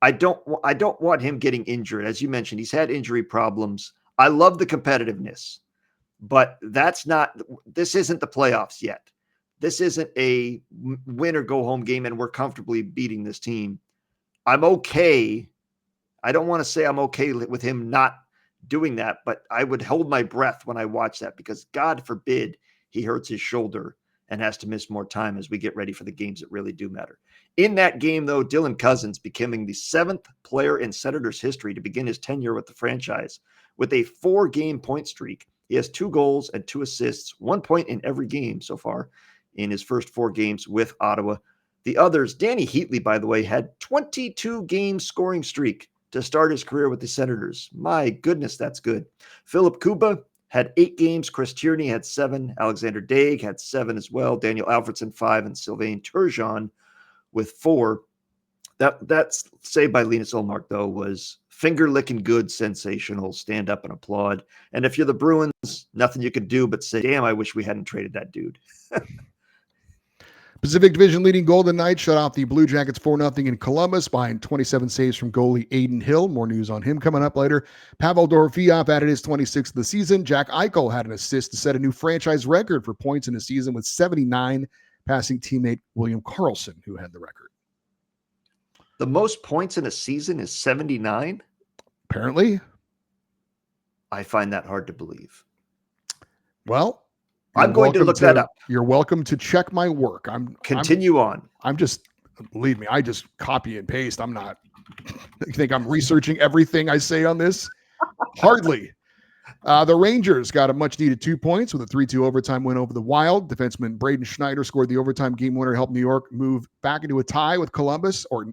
I don't want him getting injured. As you mentioned, he's had injury problems. I love the competitiveness, but this isn't the playoffs yet. This isn't a win or go home game, and we're comfortably beating this team. I'm okay. I don't want to say I'm okay with him not doing that, but I would hold my breath when I watch that, because God forbid he hurts his shoulder and has to miss more time as we get ready for the games that really do matter. In that game, though, Dylan Cousins becoming the 7th player in Senators history to begin his tenure with the franchise with a 4-game point streak. He has 2 goals and 2 assists, 1 point in every game so far in his first 4 games with Ottawa. The others, Danny Heatley, by the way, had 22-game scoring streak to start his career with the Senators. My goodness, that's good. Philip Kuba had 8 games. Chris Tierney had 7. Alexander Daig had 7 as well. Daniel Alfredson 5, and Sylvain Turgeon with 4. That save by Linus Ullmark, though, was finger-licking good, sensational, stand up and applaud. And if you're the Bruins, nothing you can do but say, damn, I wish we hadn't traded that dude. Pacific Division leading Golden Knights shut out the Blue Jackets 4-0 in Columbus behind 27 saves from goalie Aiden Hill. More news on him coming up later. Pavel Dorofeev added his 26th of the season. Jack Eichel had an assist to set a new franchise record for points in a season with 79, passing teammate William Karlsson, who had the record. The most points in a season is 79? Apparently. I find that hard to believe. Well, I'm going to look that up. You're welcome to check my work. Continue on. I'm just Believe me, I just copy and paste. I'm not. You think I'm researching everything I say on this? Hardly. The Rangers got a much-needed 2 points with a 3-2 overtime win over the Wild. Defenseman Braden Schneider scored the overtime game winner, helped New York move back into a tie with Columbus for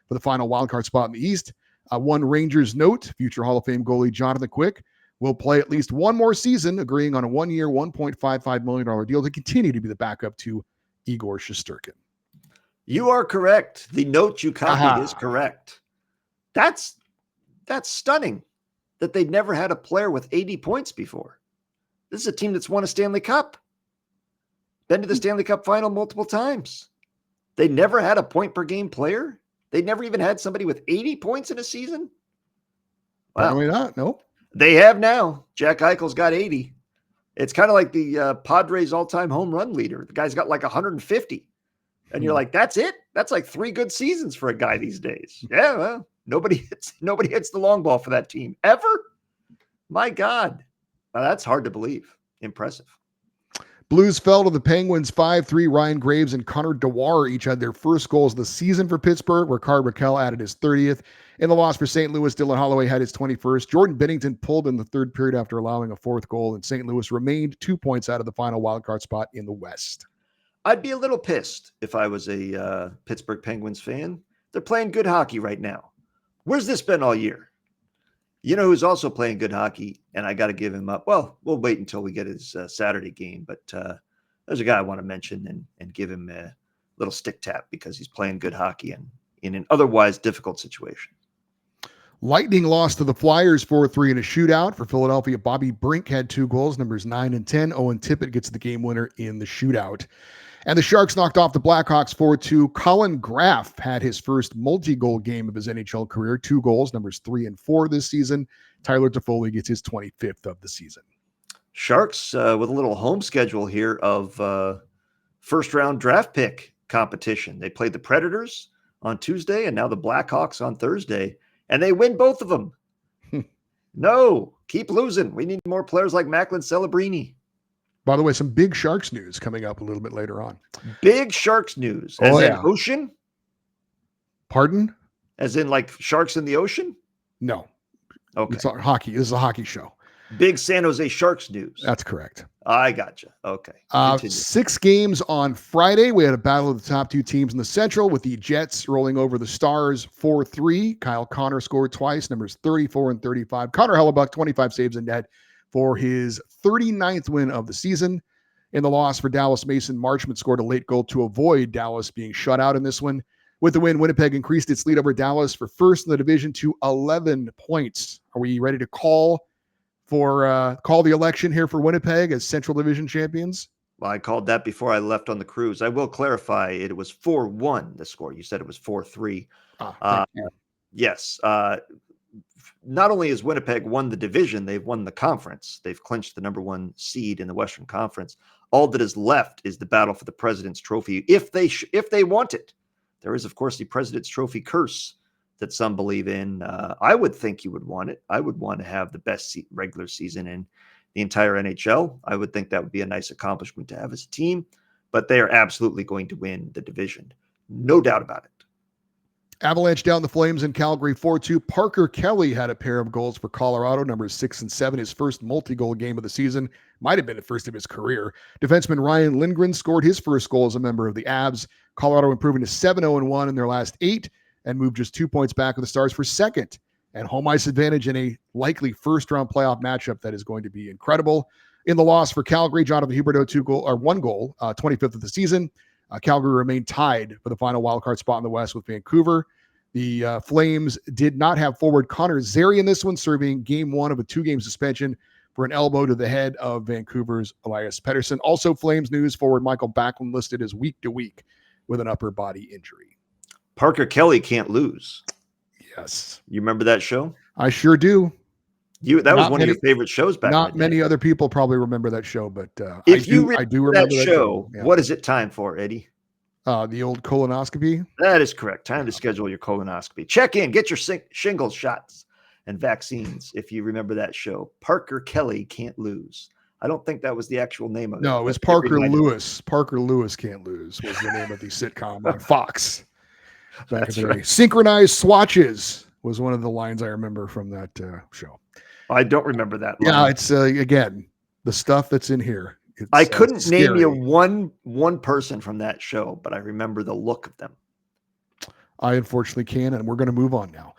the final wildcard spot in the East. One Rangers note, future Hall of Fame goalie Jonathan Quick will play at least one more season, agreeing on a one-year, $1.55 million deal to continue to be the backup to Igor Shesterkin. You are correct. The note you copied is correct. That's stunning that they'd never had a player with 80 points before. This is a team that's won a Stanley Cup. Been to the Stanley Cup final multiple times. They never had a point-per-game player. They never even had somebody with 80 points in a season. Wow. Apparently not. Nope. They have now. Jack Eichel's got 80. It's kind of like the Padres all-time home run leader. The guy's got like 150. And you're like, that's it? That's like 3 good seasons for a guy these days. Yeah, well, nobody hits the long ball for that team ever. My God. Now, that's hard to believe. Impressive. Blues fell to the Penguins 5-3. Ryan Graves and Connor Dewar each had their first goals of the season for Pittsburgh. Rickard Rakell added his 30th. In the loss for St. Louis, Dylan Holloway had his 21st. Jordan Binnington pulled in the third period after allowing a 4th goal, and St. Louis remained 2 points out of the final wildcard spot in the West. I'd be a little pissed if I was a Pittsburgh Penguins fan. They're playing good hockey right now. Where's this been all year? You know who's also playing good hockey, and I got to give him up. Well, we'll wait until we get his Saturday game, but there's a guy I want to mention and give him a little stick tap because he's playing good hockey and in an otherwise difficult situation. Lightning lost to the Flyers 4-3 in a shootout. For Philadelphia, Bobby Brink had 2 goals, numbers 9 and 10. Owen Tippett gets the game winner in the shootout. And the Sharks knocked off the Blackhawks 4-2. Colin Graff had his first multi-goal game of his NHL career, 2 goals, numbers 3 and 4 this season. Tyler Toffoli gets his 25th of the season. Sharks with a little home schedule here of first-round draft pick competition. They played the Predators on Tuesday and now the Blackhawks on Thursday, and they win both of them. No, keep losing. We need more players like Macklin Celebrini. By the way, some big Sharks news coming up a little bit later on. Big Sharks news. As in ocean? Pardon? As in like sharks in the ocean? No. Okay. It's hockey. This is a hockey show. Big San Jose Sharks news. That's correct. I gotcha. Okay. 6 games on Friday. We had a battle of the top 2 teams in the Central with the Jets rolling over the Stars 4-3. Kyle Connor scored twice, numbers 34 and 35. Connor Hellebuck, 25 saves in net for his 39th win of the season. In the loss for Dallas, Mason Marchment scored a late goal to avoid Dallas being shut out in this one. With the win, Winnipeg increased its lead over Dallas for first in the division to 11 points. Are we ready to call the election here for Winnipeg as Central Division champions? Well, I called that before I left on the cruise. I will clarify it was 4-1, the score. You said it was 4-3. Thank you. Yes. Not only has Winnipeg won the division, they've won the conference. They've clinched the number 1 seed in the Western Conference. All that is left is the battle for the President's Trophy. If they want it, there is, of course, the President's Trophy curse that some believe in. I would think you would want it. I would want to have the best regular season in the entire NHL. I would think that would be a nice accomplishment to have as a team, but they are absolutely going to win the division. No doubt about it. Avalanche down the Flames in Calgary 4-2. Parker Kelly had a pair of goals for Colorado, numbers 6 and 7, his first multi-goal game of the season. Might have been the first of his career. Defenseman Ryan Lindgren scored his first goal as a member of the Avs. Colorado improving to 7-0-1 in their last 8 and moved just 2 points back of the Stars for second. And home ice advantage in a likely first-round playoff matchup that is going to be incredible. In the loss for Calgary, Jonathan Huberdeau, 1 goal, 25th of the season. Calgary remained tied for the final wildcard spot in the West with Vancouver. The Flames did not have forward Connor Zary in this one, serving game 1 of a 2-game suspension for an elbow to the head of Vancouver's Elias Pettersson. Also, Flames news, forward Michael Backlund listed as week to week with an upper body injury. Parker Kelly can't lose. Yes. You remember that show? I sure do. That was one of your favorite shows back then. Not many other people probably remember that show, but I do remember that show. Yeah. What is it time for, Eddie? The old colonoscopy. That is correct. Time to schedule your colonoscopy. Check in. Get your shingles shots and vaccines. If you remember that show, Parker Kelly can't lose. I don't think that was the actual name of it. No, it was but it Parker reminded me. Lewis. Parker Lewis Can't Lose was the name of the sitcom on Fox back That's in the day. right. Synchronized swatches was one of the lines I remember from that show. I don't remember that Yeah, line. it's again the stuff that's in here. It's, I couldn't name you scary. one person from that show, but I remember the look of them. I unfortunately can, and we're going to move on now.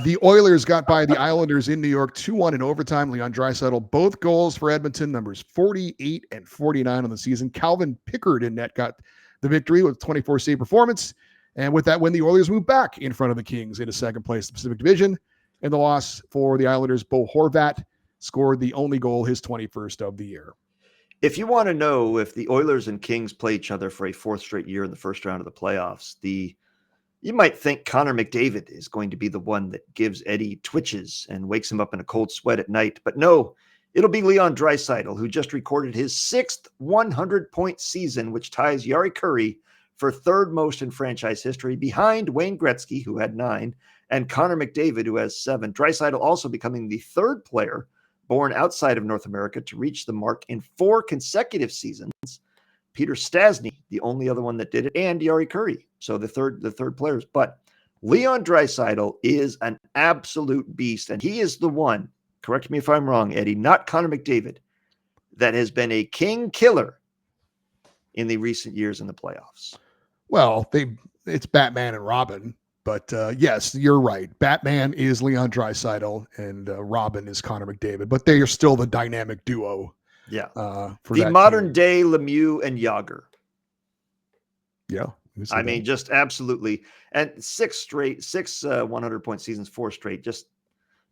The Oilers got by the Islanders in New York 2-1 in overtime. Leon Draisaitl, both goals for Edmonton, numbers 48 and 49 on the season. Calvin Pickard in net got the victory with 24 save performance. And with that win, the Oilers moved back in front of the Kings into second place in the Pacific Division. And the loss for the Islanders, Bo Horvat scored the only goal, his 21st of the year. If you want to know if the Oilers and Kings play each other for a fourth straight year in the first round of the playoffs, you might think Connor McDavid is going to be the one that gives Eddie twitches and wakes him up in a cold sweat at night. But no, it'll be Leon Draisaitl, who just recorded his 6th 100-point season, which ties Jari Kurri for third most in franchise history, behind Wayne Gretzky, who had 9, and Connor McDavid, who has 7. Draisaitl also becoming the third player born outside of North America to reach the mark in 4 consecutive seasons. Peter Stastny, the only other one that did it, and Jari Kurri. So the third players. But Leon Draisaitl is an absolute beast, and he is the one, correct me if I'm wrong, Eddie, not Connor McDavid, that has been a king killer in the recent years in the playoffs. Well, it's Batman and Robin, but yes, you're right. Batman is Leon Draisaitl, and Robin is Connor McDavid, but they are still the dynamic duo. Yeah. For the that modern team. day Lemieux and Yager. Yeah. I mean, just absolutely. And 6 100-point seasons, 4 straight, just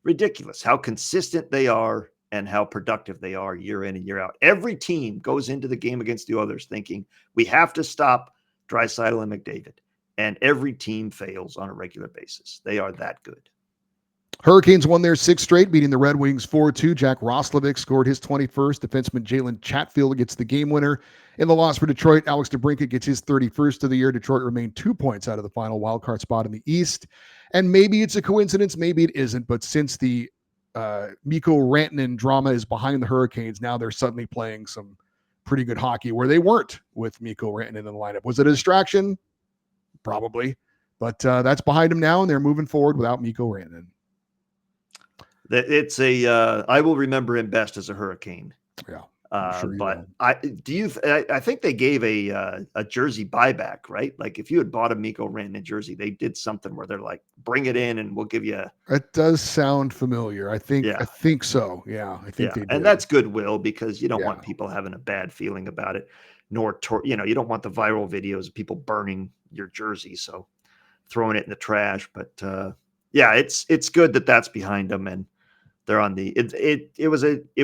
ridiculous how consistent they are and how productive they are year in and year out. Every team goes into the game against the others thinking we have to stop Draisaitl and McDavid. And every team fails on a regular basis. They are that good. Hurricanes won their 6th straight, beating the Red Wings 4-2. Jack Roslovic scored his 21st. Defenseman Jalen Chatfield gets the game winner. In the loss for Detroit, Alex DeBrincat gets his 31st of the year. Detroit remained 2 points out of the final wildcard spot in the East. And maybe it's a coincidence, maybe it isn't, but since the Mikko Rantanen drama is behind the Hurricanes, now they're suddenly playing some pretty good hockey where they weren't with Mikko Rantanen in the lineup. Was it a distraction? Probably. But that's behind them now, and they're moving forward without Mikko Rantanen. It's I will remember him best as a Hurricane. Yeah. Sure but I think they gave a jersey buyback, right? Like if you had bought a Mikko Rantanen jersey, they did something where they're like, bring it in and we'll give you. It does sound familiar. I think so. Yeah. I think they did. And that's goodwill because you don't want people having a bad feeling about it, nor, you don't want the viral videos of people burning your jersey. So throwing it in the trash, but it's good that that's behind them. And they're on the it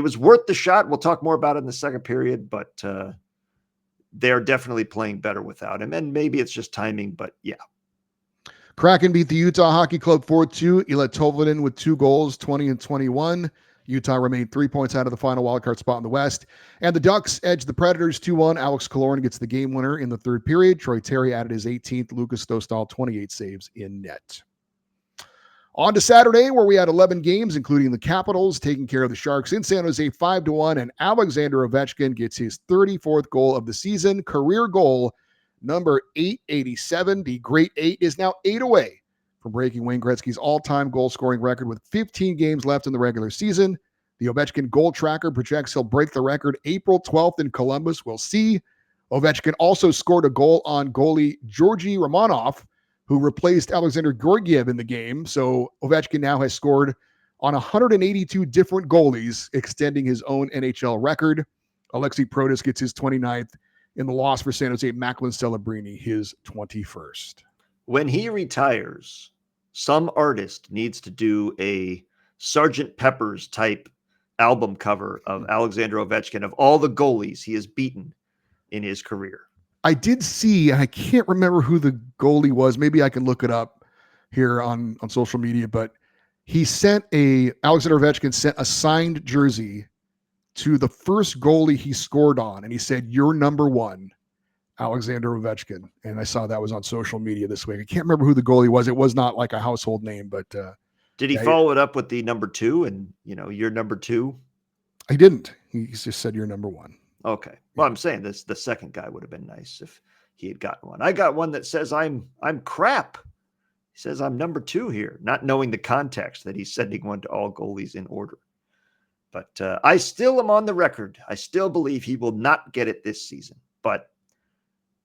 was worth the shot. We'll talk more about it in the second period, but they're definitely playing better without him. And maybe it's just timing, but yeah. Kraken beat the Utah Hockey Club 4-2. Ila Tovlanen with 2 goals, 20 and 21. Utah remained 3 points out of the final wildcard spot in the West. And the Ducks edged the Predators 2-1. Alex Killorn gets the game winner in the third period. Troy Terry added his 18th. Lucas Dostal, 28 saves in net. On to Saturday, where we had 11 games, including the Capitals taking care of the Sharks in San Jose 5-1, and Alexander Ovechkin gets his 34th goal of the season, career goal number 887. The Great 8 is now 8 away from breaking Wayne Gretzky's all-time goal-scoring record with 15 games left in the regular season. The Ovechkin goal tracker projects he'll break the record April 12th in Columbus. We'll see. Ovechkin also scored a goal on goalie Georgi Romanov, who replaced Alexander Georgiev in the game. So Ovechkin now has scored on 182 different goalies, extending his own NHL record. Alexei Protas gets his 29th. In the loss for San Jose, Macklin Celebrini, his 21st. When he retires, some artist needs to do a Sgt. Pepper's type album cover of Alexander Ovechkin, of all the goalies he has beaten in his career. I did see, I can't remember who the goalie was. Maybe I can look it up here on social media, but Alexander Ovechkin sent a signed jersey to the first goalie he scored on. And he said, "You're number 1, Alexander Ovechkin." And I saw that was on social media this week. I can't remember who the goalie was. It was not like a household name, but did he follow it up with the number 2 and, you're number 2? I didn't. He just said you're number one. Okay. Well, I'm saying this, the second guy would have been nice if he had gotten one. I got one that says I'm crap. He says I'm number 2 here, not knowing the context that he's sending one to all goalies in order. But I still am on the record. I still believe he will not get it this season. But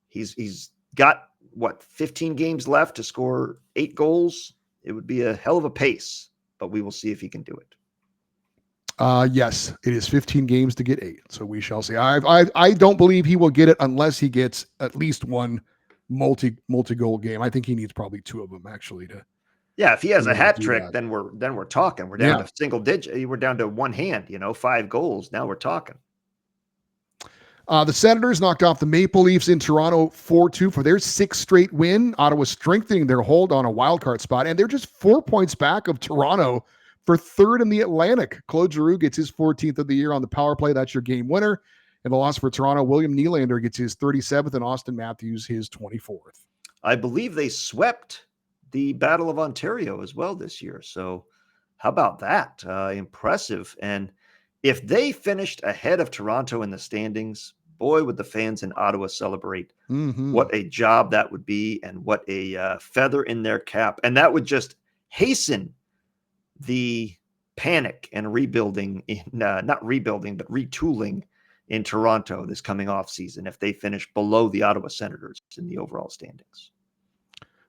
he's got, 15 games left to score 8 goals? It would be a hell of a pace, but we will see if he can do it. Yes, it is 15 games to get 8. So we shall see. I don't believe he will get it unless he gets at least one multi-goal game. I think he needs probably 2 of them actually to. Yeah, if he has a hat trick, then we're talking. We're down to single digit. We're down to one hand, 5 goals. Now we're talking. The Senators knocked off the Maple Leafs in Toronto 4-2 for their 6th straight win. Ottawa strengthening their hold on a wildcard spot, and they're just 4 points back of Toronto for 3rd in the Atlantic. Claude Giroux gets his 14th of the year on the power play. That's your game winner. And the loss for Toronto, William Nylander gets his 37th and Austin Matthews his 24th. I believe they swept the Battle of Ontario as well this year. So how about that? Impressive. And if they finished ahead of Toronto in the standings, boy, would the fans in Ottawa celebrate. Mm-hmm. What a job that would be, and what a feather in their cap. And that would just hasten the panic and rebuilding, not rebuilding, but retooling in Toronto this coming off season if they finish below the Ottawa Senators in the overall standings.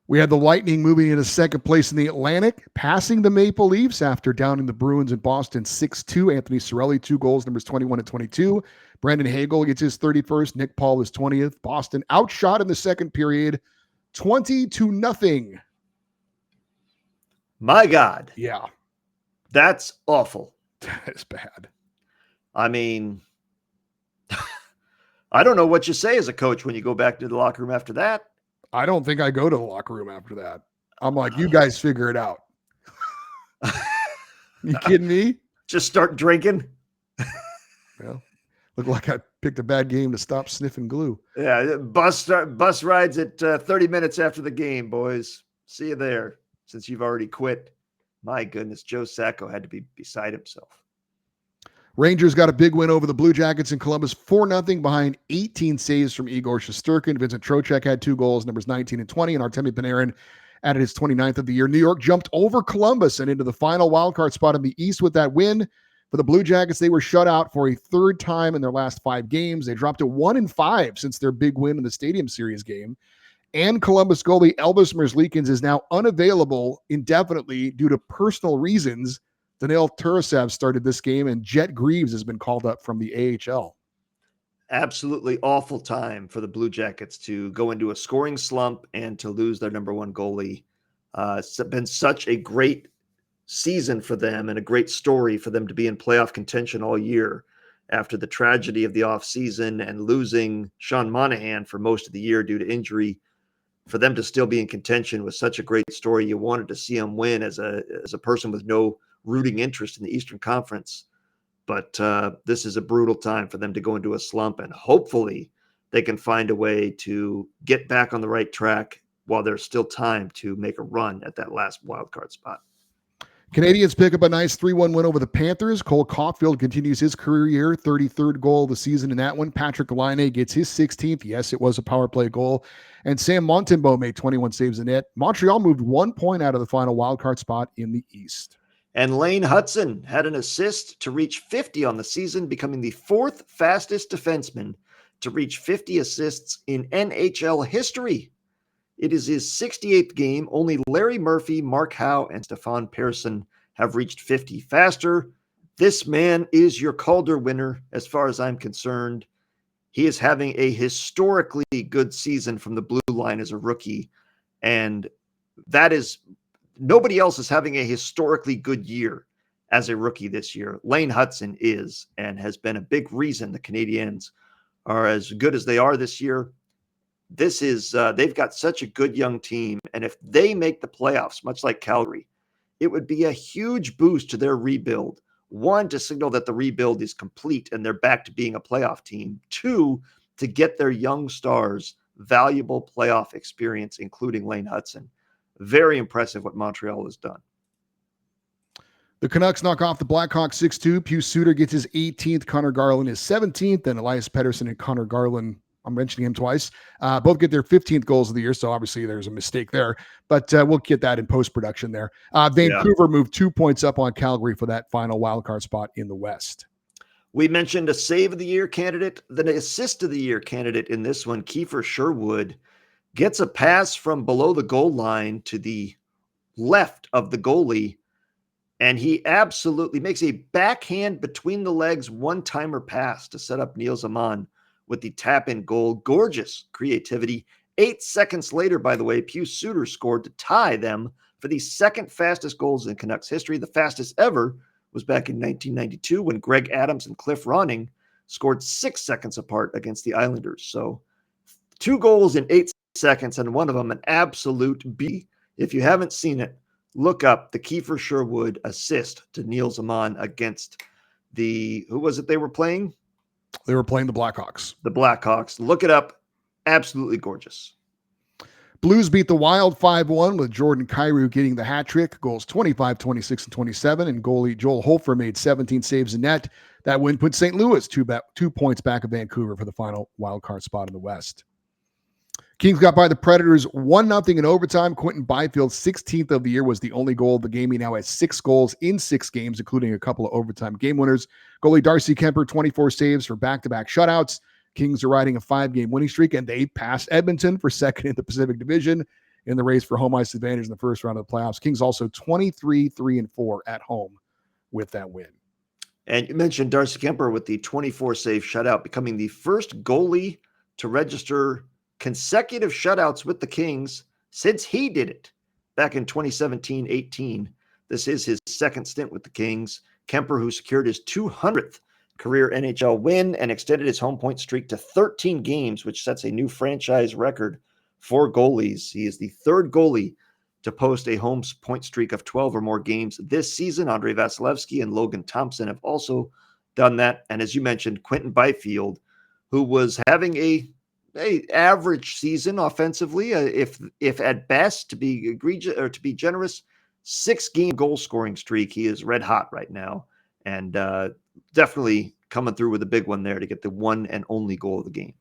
We had the Lightning moving into 2nd place in the Atlantic, passing the Maple Leafs after downing the Bruins in Boston 6-2. Anthony Cirelli, 2 goals, numbers 21 and 22. Brandon Hagel gets his 31st. Nick Paul his 20th. Boston outshot in the second period, 20-0. My God. Yeah. That's awful. That is bad. I mean, I don't know what you say as a coach when you go back to the locker room after that. I don't think I go to the locker room after that. I'm like, you guys figure it out. You kidding me? Just start drinking. Well, look like I picked a bad game to stop sniffing glue. Yeah, bus rides at 30 minutes after the game, boys. See you there, since you've already quit. My goodness, Joe Sacco had to be beside himself. Rangers got a big win over the Blue Jackets in Columbus, 4-0 behind 18 saves from Igor Shesterkin. Vincent Trocheck had 2 goals, numbers 19 and 20, and Artemi Panarin added his 29th of the year. New York jumped over Columbus and into the final wildcard spot in the East with that win. For the Blue Jackets, they were shut out for a 3rd time in their last 5 games. They dropped to 1-5 since their big win in the Stadium Series game. And Columbus goalie Elvis Merzlikins is now unavailable indefinitely due to personal reasons. Daniil Tarasev started this game, and Jet Greaves has been called up from the AHL. Absolutely awful time for the Blue Jackets to go into a scoring slump and to lose their number 1 goalie. It's been such a great season for them and a great story for them to be in playoff contention all year after the tragedy of the offseason and losing Sean Monahan for most of the year due to injury. For them to still be in contention was such a great story. You wanted to see them win as a person with no rooting interest in the Eastern Conference. But this is a brutal time for them to go into a slump, and hopefully they can find a way to get back on the right track while there's still time to make a run at that last wildcard spot. Canadians pick up a nice 3-1 win over the Panthers. Cole Caulfield continues his career year, 33rd goal of the season in that one. Patrick Laine gets his 16th. Yes, it was a power play goal. And Sam Montembeault made 21 saves in net. Montreal moved 1 point out of the final wildcard spot in the East. And Lane Hudson had an assist to reach 50 on the season, becoming the 4th fastest defenseman to reach 50 assists in NHL history. It is his 68th game. Only Larry Murphy, Mark Howe, and Stefan Persson have reached 50 faster. This man is your Calder winner as far as I'm concerned. He is having a historically good season from the blue line as a rookie. And that is, nobody else is having a historically good year as a rookie this year. Lane Hudson is, and has been a big reason the Canadiens are as good as they are this year. This is, they've got such a good young team. And if they make the playoffs, much like Calgary, it would be a huge boost to their rebuild. 1, to signal that the rebuild is complete and they're back to being a playoff team. 2, to get their young stars valuable playoff experience, including Lane Hudson. Very impressive what Montreal has done. The Canucks knock off the Blackhawks 6-2. Pius Suter gets his 18th. Connor Garland his 17th. And Elias Pettersson and Connor Garland, I'm mentioning him twice, both get their 15th goals of the year. So obviously there's a mistake there. But we'll get that in post-production there. Vancouver moved 2 points up on Calgary for that final wildcard spot in the West. We mentioned a save of the year candidate, the assist of the year candidate in this one. Kiefer Sherwood gets a pass from below the goal line to the left of the goalie, and he absolutely makes a backhand between the legs one-timer pass to set up Niels Aman with the tap-in goal. Gorgeous creativity. 8 seconds later, by the way, Pius Suter scored to tie them for the second fastest goals in Canucks history. The fastest ever was back in 1992 when Greg Adams and Cliff Ronning scored 6 seconds apart against the Islanders. So 2 goals in 8 seconds, and one of them an absolute B. If you haven't seen it, look up the Kiefer Sherwood assist to Niels Aman against who was it they were playing? They were playing the Blackhawks. The Blackhawks. Look it up. Absolutely gorgeous. Blues beat the Wild 5-1 with Jordan Kyrou getting the hat trick. Goals 25, 26, and 27. And goalie Joel Hofer made 17 saves in net. That win put St. Louis 2 points back of Vancouver for the final wildcard spot in the West. Kings got by the Predators 1-0 in overtime. Quentin Byfield's 16th of the year was the only goal of the game. He now has 6 goals in 6 games, including a couple of overtime game winners. Goalie Darcy Kemper, 24 saves for back-to-back shutouts. Kings are riding a 5-game winning streak, and they passed Edmonton for second in the Pacific Division in the race for home ice advantage in the first round of the playoffs. Kings also 23-3-4 at home with that win. And you mentioned Darcy Kemper with the 24-save shutout, becoming the first goalie to register consecutive shutouts with the Kings since he did it back in 2017-18. This is his second stint with the Kings. Kemper, who secured his 200th career NHL win and extended his home point streak to 13 games, which sets a new franchise record for goalies. He is the third goalie to post a home point streak of 12 or more games this season. Andrei Vasilevsky and Logan Thompson have also done that. And as you mentioned, Quentin Byfield, who was having a average season offensively, if at best, to be egregious or to be generous, 6-game goal scoring streak. He is red hot right now, and definitely coming through with a big one there to get the one and only goal of the game.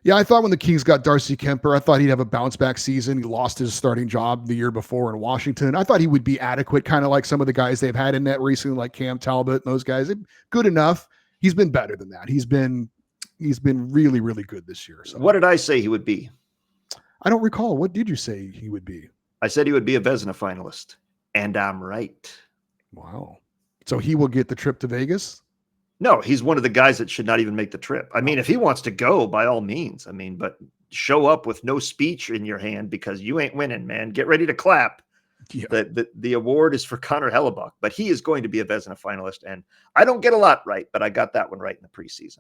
Yeah, I thought when the Kings got Darcy Kemper, I thought he'd have a bounce back season. He lost his starting job the year before in Washington. I thought he would be adequate, kind of like some of the guys they've had in net recently, like Cam Talbot and those guys. Good enough. He's been better than that. He's been really, really good this year. So what did I say he would be? I don't recall. What did you say he would be? I said he would be a Vezina finalist, and I'm right. Wow. So he will get the trip to Vegas? No, he's one of the guys that should not even make the trip. I mean, if he wants to go, by all means. I mean, but show up with no speech in your hand because you ain't winning, man. Get ready to clap. Yeah. The award is for Connor Hellebuck, but he is going to be a Vezina finalist. And I don't get a lot right, but I got that one right in the preseason.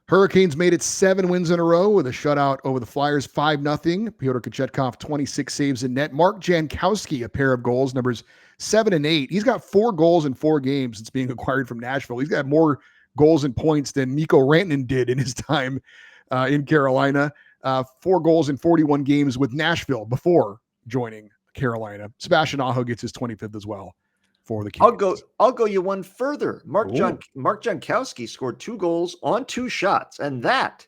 Hurricanes made it 7 wins in a row with a shutout over the Flyers 5-0. Pyotr Kochetkov, 26 saves in net. Mark Jankowski, a pair of goals, numbers 7 and 8. He's got 4 goals in 4 games since being acquired from Nashville. He's got more goals and points than Mikko Rantanen did in his time in Carolina. 4 goals in 41 games with Nashville before joining Carolina. Sebastian Aho gets his 25th as well for the Kings. I'll go you one further. Mark Jankowski scored 2 goals on 2 shots, and that,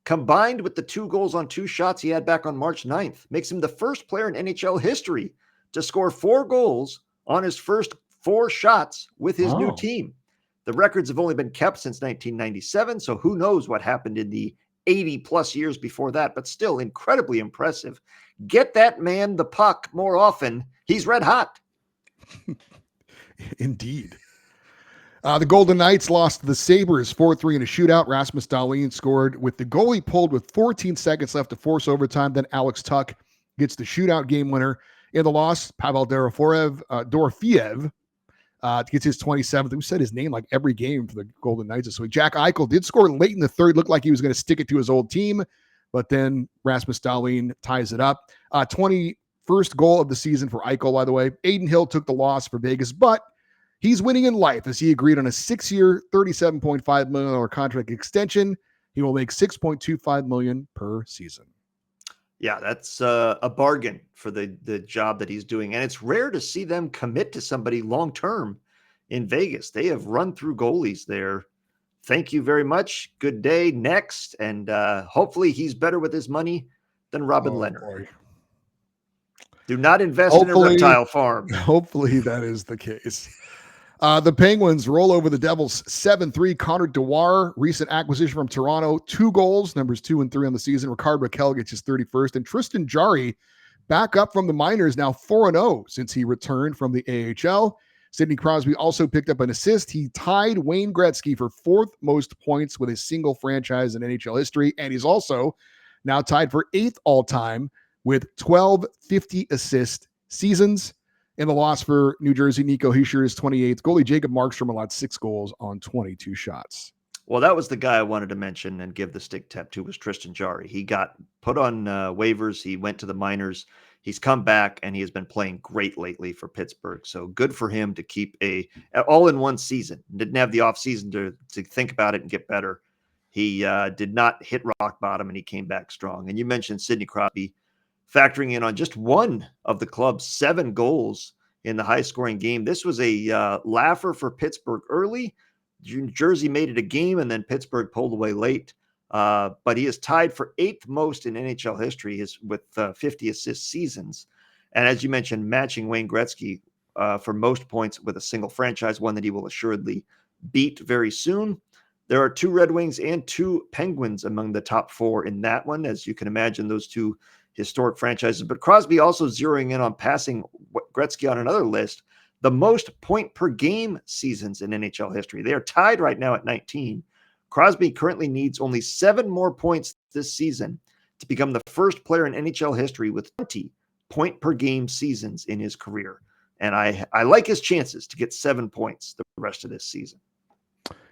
combined with the 2 goals on 2 shots he had back on March 9th, makes him the first player in NHL history to score 4 goals on his first 4 shots with his new team. The records have only been kept since 1997, so who knows what happened in the 80-plus years before that, but still incredibly impressive. Get that man the puck more often. He's red hot. Indeed. The Golden Knights lost to the Sabres 4-3 in a shootout. Rasmus Dahlin scored with the goalie pulled with 14 seconds left to force overtime. Then Alex Tuck gets the shootout game winner. In the loss, Pavel Dorofeev gets his 27th. We said his name like every game for the Golden Knights this week. Jack Eichel did score late in the third. Looked like he was going to stick it to his old team, but then Rasmus Dahlin ties it up. 21st goal of the season for Eichel, by the way. Aiden Hill took the loss for Vegas, but he's winning in life as he agreed on a 6-year, $37.5 million contract extension. He will make $6.25 million per season. Yeah, that's a bargain for the job that he's doing. And it's rare to see them commit to somebody long term in Vegas. They have run through goalies there. Thank you very much. Good day. Next. And hopefully he's better with his money than Robin Oh Leonard. boy. Do not invest in a Hopefully, reptile farm. hopefully that is the case. The Penguins roll over the Devils 7-3. Connor Dewar, recent acquisition from Toronto, 2 goals, numbers 2 and 3 on the season. Ricard Raquel gets his 31st. And Tristan Jarry, back up from the minors, now 4-0 since he returned from the AHL. Sidney Crosby also picked up an assist. He tied Wayne Gretzky for 4th most points with a single franchise in NHL history. And he's also now tied for 8th all-time with 12 50-assist seasons. In the loss for New Jersey, Nico Hischier is 28th. Goalie Jacob Markstrom allowed 6 goals on 22 shots. Well, that was the guy I wanted to mention and give the stick tap to was Tristan Jarry. He got put on waivers. He went to the minors. He's come back, and he has been playing great lately for Pittsburgh. So good for him to keep all in one season. Didn't have the offseason to think about it and get better. He did not hit rock bottom, and he came back strong. And you mentioned Sidney Crosby factoring in on just one of the club's 7 goals in the high-scoring game. This was a laugher for Pittsburgh early. New Jersey made it a game, and then Pittsburgh pulled away late. But he is tied for 8th most in NHL history with 50 assist seasons. And as you mentioned, matching Wayne Gretzky for most points with a single franchise, one that he will assuredly beat very soon. There are 2 Red Wings and 2 Penguins among the top 4 in that one, as you can imagine, those 2 historic franchises. But Crosby also zeroing in on passing Gretzky on another list, the most point per game seasons in NHL history. They are tied right now at 19. Crosby currently needs only 7 more points this season to become the first player in NHL history with 20 point per game seasons in his career. And I like his chances to get 7 points the rest of this season.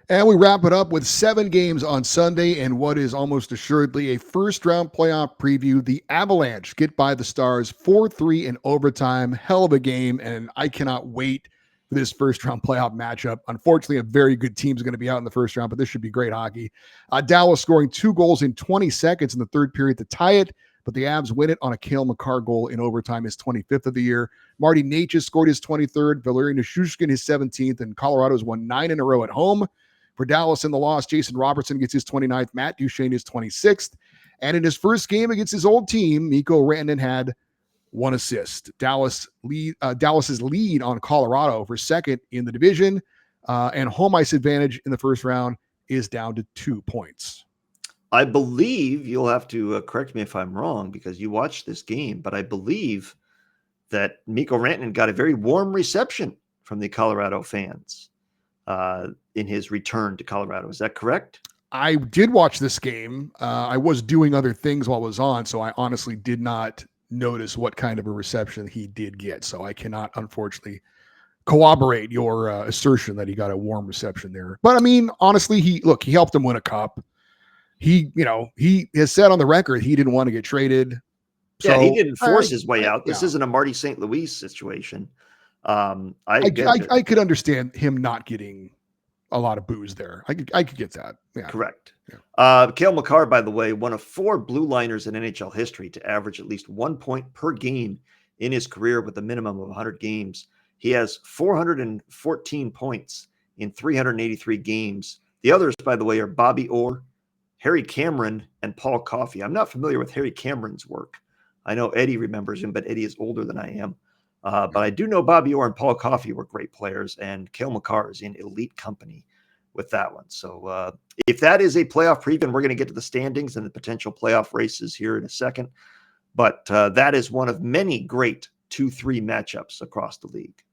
And we wrap it up with 7 games on Sunday and what is almost assuredly a first-round playoff preview. The Avalanche get by the Stars 4-3 in overtime. Hell of a game, and I cannot wait for this first-round playoff matchup. Unfortunately, a very good team is going to be out in the first round, but this should be great hockey. Dallas scoring 2 goals in 20 seconds in the third period to tie it, but the Avs win it on a Cale Makar goal in overtime, his 25th of the year. Marty Necas scored his 23rd, Valeri Nichushkin his 17th, and Colorado's won 9 in a row at home. For Dallas in the loss, Jason Robertson gets his 29th, Matt Duchene his 26th. And in his first game against his old team, Mikko Rantanen had 1 assist. Dallas's lead on Colorado for second in the division, and home ice advantage in the first round is down to 2 points. I believe, you'll have to correct me if I'm wrong because you watched this game, but I believe that Mikko Rantanen got a very warm reception from the Colorado fans in his return to Colorado. Is that correct? I did watch this game. I was doing other things while it was on, so I honestly did not notice what kind of a reception he did get. So I cannot, unfortunately, corroborate your assertion that he got a warm reception there. But I mean, honestly, he helped him win a cup. He has said on the record he didn't want to get traded. So he didn't force his way out. This isn't a Marty St. Louis situation. I could understand him not getting a lot of booze there. I could get that. Yeah. Correct. Yeah. Cale Makar, by the way, one of 4 blue liners in NHL history to average at least 1 point per game in his career with a minimum of 100 games. He has 414 points in 383 games. The others, by the way, are Bobby Orr, Harry Cameron, and Paul Coffey. I'm not familiar with Harry Cameron's work. I know Eddie remembers him, but Eddie is older than I am. But I do know Bobby Orr and Paul Coffey were great players, and Cale Makar is in elite company with that one. So if that is a playoff preview, and we're going to get to the standings and the potential playoff races here in a second, but that is one of many great 2-3 matchups across the league.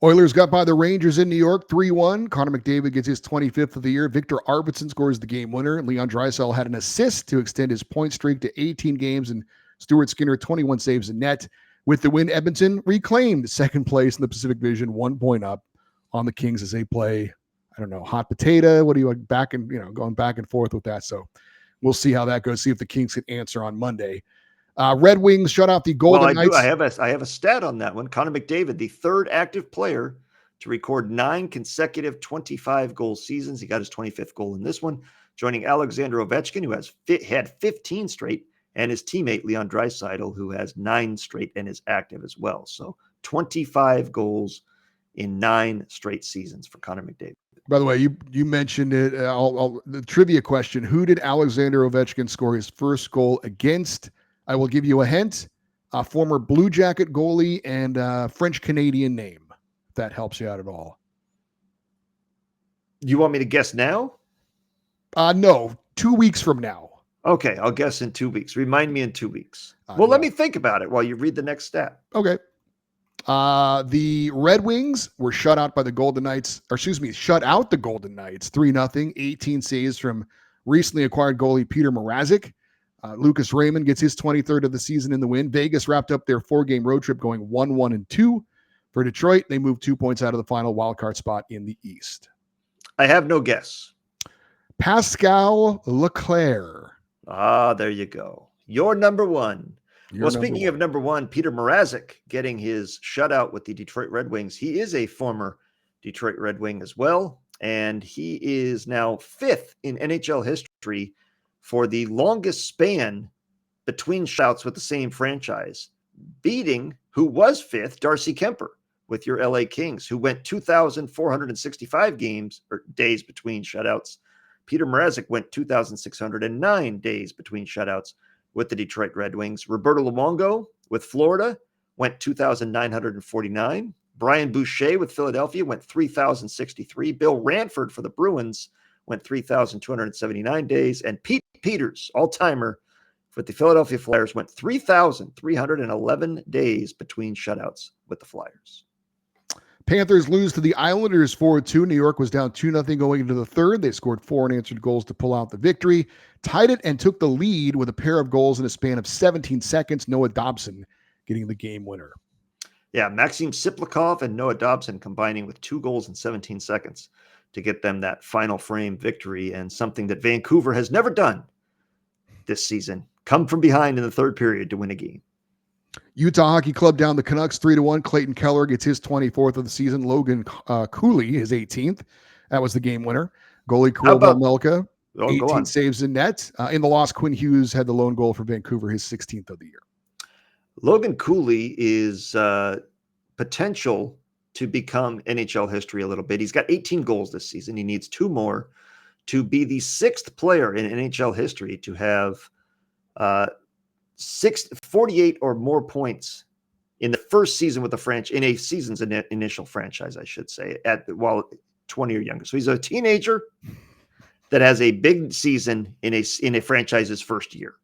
Oilers got by the Rangers in New York 3-1. Connor McDavid gets his 25th of the year. Victor Arvidsson scores the game winner. Leon Draisaitl had an assist to extend his point streak to 18 games, and Stuart Skinner 21 saves in net. With the win, Edmonton reclaimed second place in the Pacific Division, 1 point up on the Kings as they play, I don't know, hot potato. What do you like going back and forth with that? So we'll see how that goes. See if the Kings can answer on Monday. Red Wings shut out the Golden Knights. I have a stat on that one. Connor McDavid, the 3rd active player to record 9 consecutive 25-goal seasons. He got his 25th goal in this one, joining Alexander Ovechkin, who has had 15 straight, and his teammate Leon Draisaitl, who has 9 straight and is active as well. So 25 goals in 9 straight seasons for Connor McDavid. By the way, you mentioned it. The trivia question: who did Alexander Ovechkin score his first goal against? I will give you a hint: a former Blue Jacket goalie and French Canadian name. If that helps you out at all. You want me to guess now? No, 2 weeks from now. Okay, I'll guess in 2 weeks. Remind me in 2 weeks. Well, No. let me think about it while you read the next stat. Okay. The Red Wings were shut out by the Golden Knights, shut out the Golden Knights 3-0, 18 saves from recently acquired goalie Peter Mrazek. Lucas Raymond gets his 23rd of the season in the win. Vegas wrapped up their 4-game road trip going 1-1-2. For Detroit, they moved 2 points out of the final wildcard spot in the East. I have no guess. Pascal Leclerc. There you go. You're number one. Speaking of number one, Peter Mrazek getting his shutout with the Detroit Red Wings. He is a former Detroit Red Wing as well, and he is now 5th in NHL history for the longest span between shutouts with the same franchise, beating who was 5th, Darcy Kemper with your LA Kings, who went 2,465 days between shutouts. Peter Mrazek went 2,609 days between shutouts with the Detroit Red Wings. Roberto Luongo with Florida went 2,949. Brian Boucher with Philadelphia went 3,063. Bill Ranford for the Bruins went 3,279 days. And Pete Peters, all-timer with the Philadelphia Flyers, went 3,311 days between shutouts with the Flyers. Panthers lose to the Islanders 4-2. New York was down 2-0 going into the third. They scored 4 unanswered goals to pull out the victory, tied it, and took the lead with a pair of goals in a span of 17 seconds. Noah Dobson getting the game winner. Yeah, Maxim Siplikov and Noah Dobson combining with 2 goals in 17 seconds to get them that final frame victory, and something that Vancouver has never done this season. Come from behind in the third period to win a game. Utah Hockey Club down the Canucks 3-1. Clayton Keller gets his 24th of the season. Logan Cooley, his 18th. That was the game winner. Goalie Kirill Melka, 18 saves in net. In the loss, Quinn Hughes had the lone goal for Vancouver, his 16th of the year. Logan Cooley is potential to become NHL history a little bit. He's got 18 goals this season. He needs 2 more to be the 6th player in NHL history to have 48 or more points in the first season with the franchise, in a season's initial franchise, I should say, while 20 or younger. So he's a teenager that has a big season in a franchise's first year.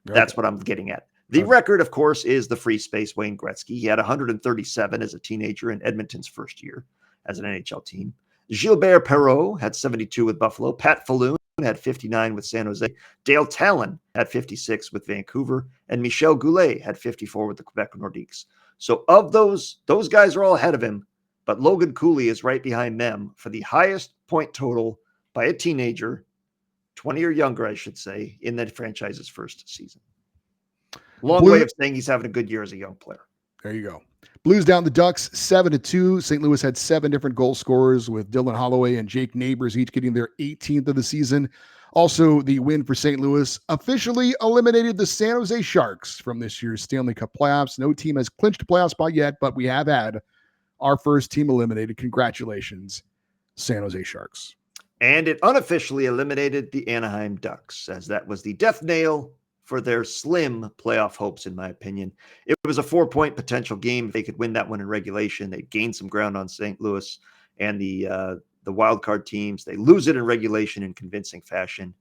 Okay. That's what I'm getting at. The record, of course, is the free space Wayne Gretzky. He had 137 as a teenager in Edmonton's first year as an NHL team. Gilbert Perreault had 72 with Buffalo. Pat Falloon had 59 with San Jose. Dale Talon had 56 with Vancouver. And Michel Goulet had 54 with the Quebec Nordiques. So of those guys are all ahead of him, but Logan Cooley is right behind them for the highest point total by a teenager, 20 or younger, I should say, in that franchise's first season. Long way of saying he's having a good year as a young player. There you go. Blues down the Ducks 7-2. St. Louis had 7 different goal scorers, with Dylan Holloway and Jake Neighbors each getting their 18th of the season. Also, the win for St. Louis officially eliminated the San Jose Sharks from this year's Stanley Cup playoffs. No team has clinched a playoff spot yet, but we have had our first team eliminated. Congratulations, San Jose Sharks. And it unofficially eliminated the Anaheim Ducks, as that was the death nail for their slim playoff hopes, in my opinion. It was a 4-point potential game. If they could win that one in regulation, they'd gain some ground on St. Louis and the wild card teams. They lose it in regulation in convincing fashion.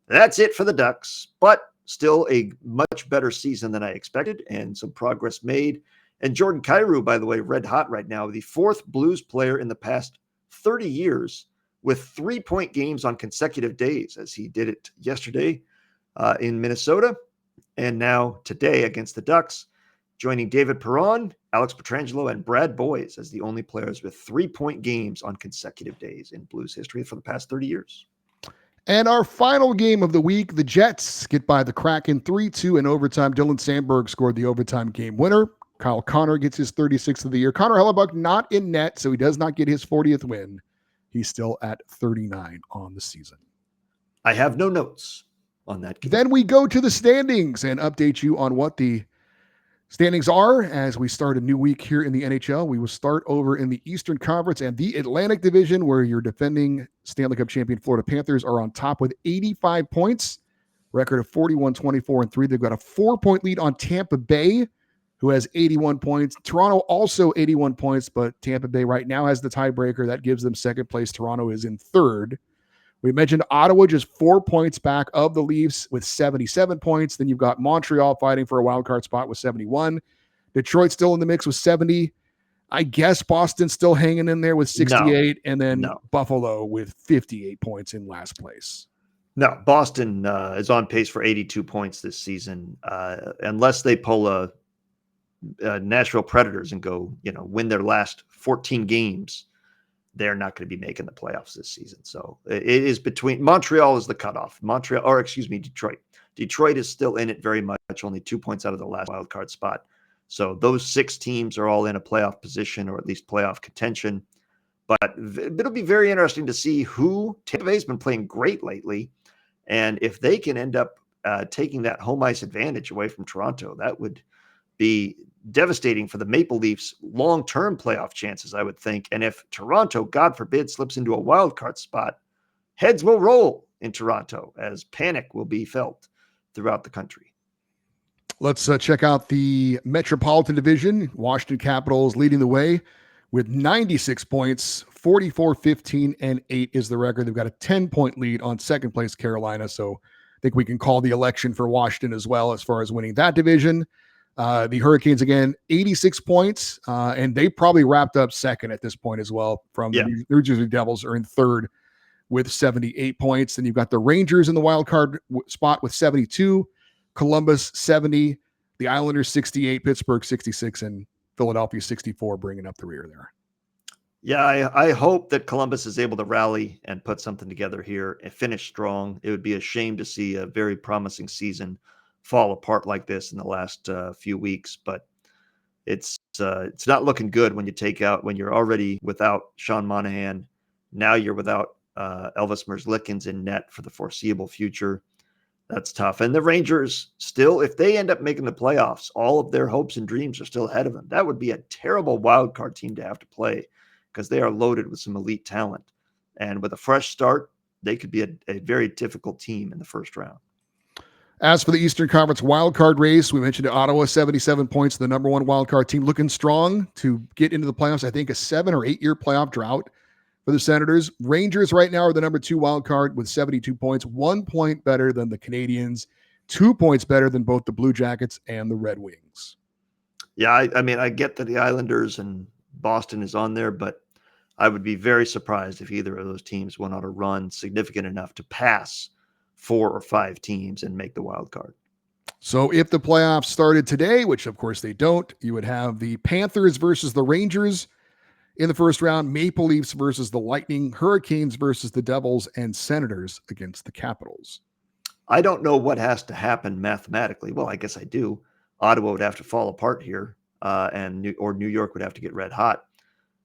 That's it for the Ducks, but still a much better season than I expected, and some progress made. And Jordan Kyrou, by the way, red hot right now, the 4th Blues player in the past 30 years with 3-point games on consecutive days, as he did it yesterday in Minnesota, and now today against the Ducks, joining David Perron, Alex Pietrangelo, and Brad Boyes as the only players with 3-point games on consecutive days in Blues history for the past 30 years. And our final game of the week, the Jets get by the Kraken 3-2 in overtime. Dylan Sandberg scored the overtime game winner. Kyle Connor gets his 36th of the year. Connor Hellebuck not in net, so he does not get his 40th win. He's still at 39 on the season. I have no notes. on that game. Then we go to the standings and update you on what the standings are as we start a new week here in the NHL. We will start over in the Eastern Conference and the Atlantic Division, where your defending Stanley Cup champion Florida Panthers are on top with 85 points, record of 41-24-3. They've got a 4-point lead on Tampa Bay, who has 81 points. Toronto also 81 points, but Tampa Bay right now has the tiebreaker. That gives them second place. Toronto is in third. We mentioned Ottawa just 4 points back of the Leafs with 77 points. Then you've got Montreal fighting for a wild card spot with 71. Detroit still in the mix with 70. I guess Boston's still hanging in there with 68. And then Buffalo with 58 points in last place. No, Boston is on pace for 82 points this season. Unless they pull a Nashville Predators and go, win their last 14 games, they're not going to be making the playoffs this season. So it is between Montreal is the cutoff. Detroit. Detroit is still in it very much, only 2 points out of the last wild card spot. So those 6 teams are all in a playoff position, or at least playoff contention. But it'll be very interesting to see who Tampa Bay's been playing great lately. And if they can end up taking that home ice advantage away from Toronto, that would be devastating for the Maple Leafs' long-term playoff chances, I would think. And if Toronto, God forbid, slips into a wild card spot, heads will roll in Toronto as panic will be felt throughout the country. Let's check out the Metropolitan Division. Washington Capitals leading the way with 96 points, 44-15-8 is the record. They've got a 10-point lead on second place Carolina. So I think we can call the election for Washington as well as far as winning that division. The Hurricanes, again, 86 points, and they probably wrapped up second at this point as well from the New Jersey Devils are in third with 78 points. Then you've got the Rangers in the wild card spot with 72, Columbus 70, the Islanders 68, Pittsburgh 66, and Philadelphia 64 bringing up the rear there. Yeah, I hope that Columbus is able to rally and put something together here and finish strong. It would be a shame to see a very promising season fall apart like this in the last few weeks, but it's not looking good when you're already without Sean Monahan. Now you're without Elvis Merzlikins in net for the foreseeable future. That's tough. And the Rangers still, if they end up making the playoffs, all of their hopes and dreams are still ahead of them. That would be a terrible wild card team to have to play because they are loaded with some elite talent. And with a fresh start, they could be a very difficult team in the first round. As for the Eastern Conference wildcard race, we mentioned Ottawa, 77 points, the number one wildcard team, looking strong to get into the playoffs. I think a 7 or 8 year playoff drought for the Senators. Rangers right now are the number 2 wildcard with 72 points, 1 point better than the Canadiens, 2 points better than both the Blue Jackets and the Red Wings. Yeah, I mean, I get that the Islanders and Boston is on there, but I would be very surprised if either of those teams went on a run significant enough to pass 4 or 5 teams and make the wild card. So if the playoffs started today, which of course they don't, you would have the Panthers versus the Rangers in the first round, Maple Leafs versus the Lightning, Hurricanes versus the Devils, and Senators against the Capitals. I don't know what has to happen mathematically. Well, I guess I do. Ottawa would have to fall apart here, or New York would have to get red hot.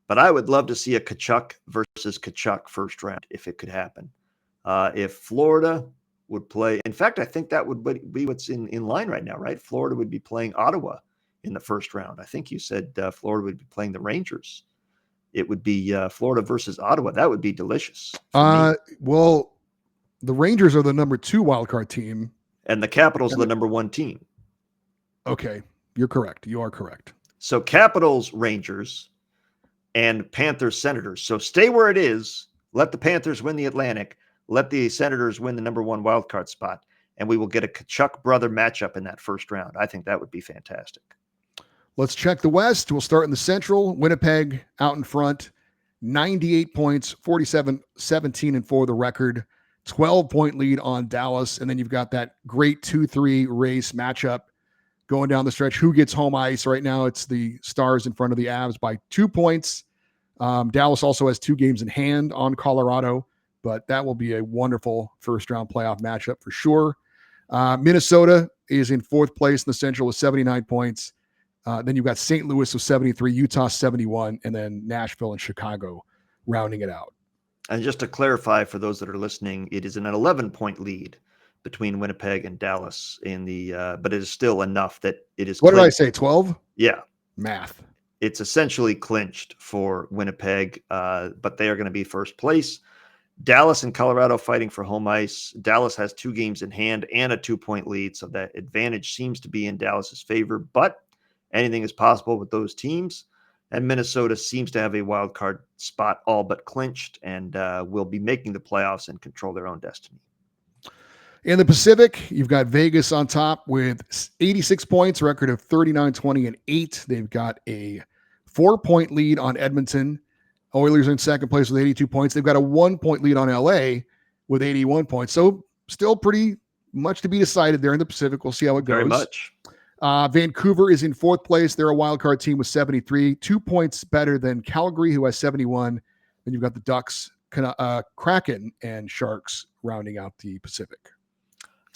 But I would love to see a Tkachuk versus Tkachuk first round if it could happen. If Florida would play, in fact, I think that would be what's in line right now, right? Florida would be playing Ottawa in the first round. I think you said Florida would be playing the Rangers. It would be Florida versus Ottawa. That would be delicious. Well, the Rangers are the number 2 wildcard team. And the Capitals are the number 1 team. Okay, you're correct. You are correct. So Capitals, Rangers, and Panthers, Senators. So stay where it is. Let the Panthers win the Atlantic. Let the Senators win the number 1 wildcard spot. And we will get a Tkachuk brother matchup in that first round. I think that would be fantastic. Let's check the West. We'll start in the Central. Winnipeg out in front, 98 points, 47-17-4 the record, 12-point lead on Dallas. And then you've got that great 2-3 race matchup going down the stretch. Who gets home ice right now? It's the Stars in front of the Avs by 2 points. Dallas also has 2 games in hand on Colorado, but that will be a wonderful first-round playoff matchup for sure. Minnesota is in 4th place in the Central with 79 points. Then you've got St. Louis with 73, Utah 71, and then Nashville and Chicago rounding it out. And just to clarify for those that are listening, it is an 11-point lead between Winnipeg and Dallas in the, but it is still enough that it is What did I clinched. say? 12? Yeah. Math. It's essentially clinched for Winnipeg, but they are going to be first place. Dallas and Colorado fighting for home ice. Dallas has 2 games in hand and a 2-point lead, so that advantage seems to be in Dallas's favor, but anything is possible with those teams. And Minnesota seems to have a wild card spot all but clinched and will be making the playoffs and control their own destiny. In the Pacific, you've got Vegas on top with 86 points, record of 39-20-8. They've got a 4-point lead on Edmonton. Oilers are in second place with 82 points. They've got a 1-point lead on LA with 81 points. So still pretty much to be decided there in the Pacific. We'll see how it goes. Very much. Vancouver is in fourth place. They're a wild card team with 73, 2 points better than Calgary, who has 71. Then you've got the Ducks, Kraken, and Sharks rounding out the Pacific.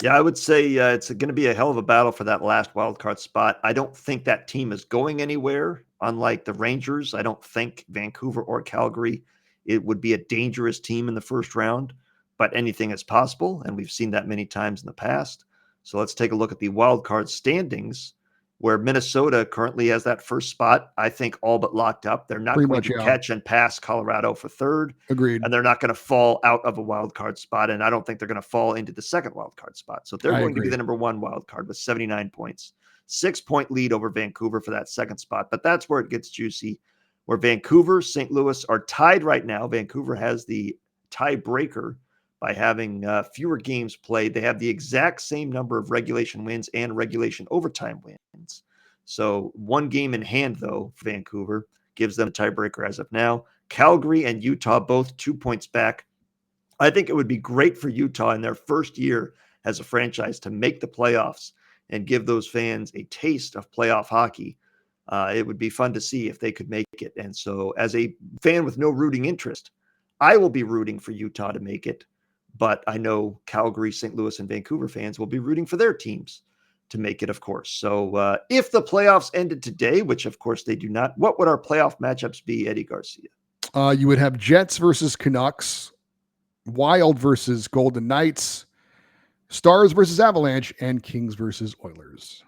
Yeah, I would say it's going to be a hell of a battle for that last wild card spot. I don't think that team is going anywhere. Unlike the Rangers, I don't think Vancouver or Calgary, it would be a dangerous team in the first round, but anything is possible, and we've seen that many times in the past. So let's take a look at the wild card standings, where Minnesota currently has that first spot, I think, all but locked up. They're not going to catch and pass Colorado for third. Agreed. And they're not going to fall out of a wild card spot. And I don't think they're going to fall into the second wild card spot. So they're going to be the number 1 wild card with 79 points. 6-point lead over Vancouver for that second spot. But that's where it gets juicy, where Vancouver, St. Louis are tied right now. Vancouver has the tiebreaker by having fewer games played. They have the exact same number of regulation wins and regulation overtime wins. So 1 game in hand, though, for Vancouver gives them a tiebreaker as of now. Calgary and Utah, both 2 points back. I think it would be great for Utah in their first year as a franchise to make the playoffs and give those fans a taste of playoff hockey. It would be fun to see if they could make it. And so as a fan with no rooting interest, I will be rooting for Utah to make it. But I know Calgary, St. Louis, and Vancouver fans will be rooting for their teams to make it, of course. So if the playoffs ended today, which of course they do not, what would our playoff matchups be, Eddie Garcia? You would have Jets versus Canucks, Wild versus Golden Knights, Stars versus Avalanche, and Kings versus Oilers.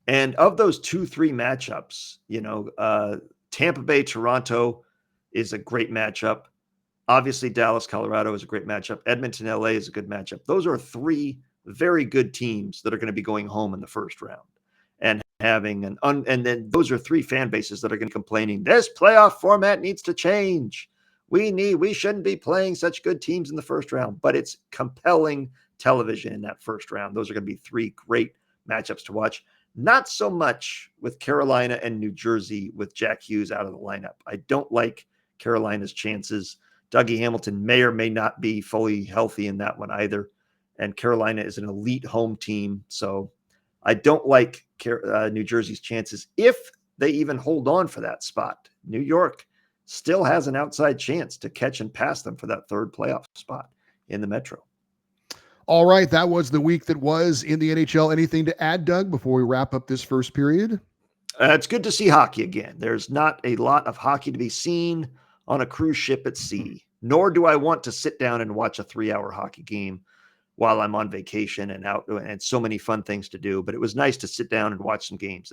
And of those 2-3 matchups, Tampa Bay, Toronto is a great matchup. Obviously, Dallas, Colorado is a great matchup. Edmonton, LA is a good matchup. Those are 3 very good teams that are going to be going home in the first round and having and then those are 3 fan bases that are going to be complaining, this playoff format needs to change. We shouldn't be playing such good teams in the first round, but it's compelling television in that first round. Those are going to be 3 great matchups to watch. Not so much with Carolina and New Jersey with Jack Hughes out of the lineup. I don't like Carolina's chances. Dougie Hamilton may or may not be fully healthy in that one either. And Carolina is an elite home team. So I don't like New Jersey's chances if they even hold on for that spot. New York still has an outside chance to catch and pass them for that third playoff spot in the Metro. All right, that was the week that was in the NHL. Anything to add, Doug, before we wrap up this first period? It's good to see hockey again. There's not a lot of hockey to be seen on a cruise ship at sea, nor do I want to sit down and watch a 3-hour hockey game while I'm on vacation and out and so many fun things to do. But it was nice to sit down and watch some games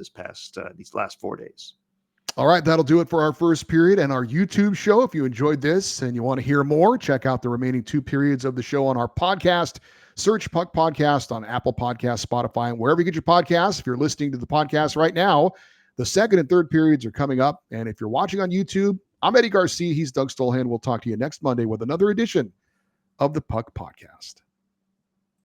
these last 4 days. All right, that'll do it for our first period and our YouTube show. If you enjoyed this and you want to hear more, check out the remaining 2 periods of the show on our podcast. Search Puck Podcast on Apple Podcasts, Spotify, and wherever you get your podcasts. If you're listening to the podcast right now, the second and third periods are coming up. And if you're watching on YouTube, I'm Eddie Garcia. He's Doug Stolhand. We'll talk to you next Monday with another edition of the Puck Podcast.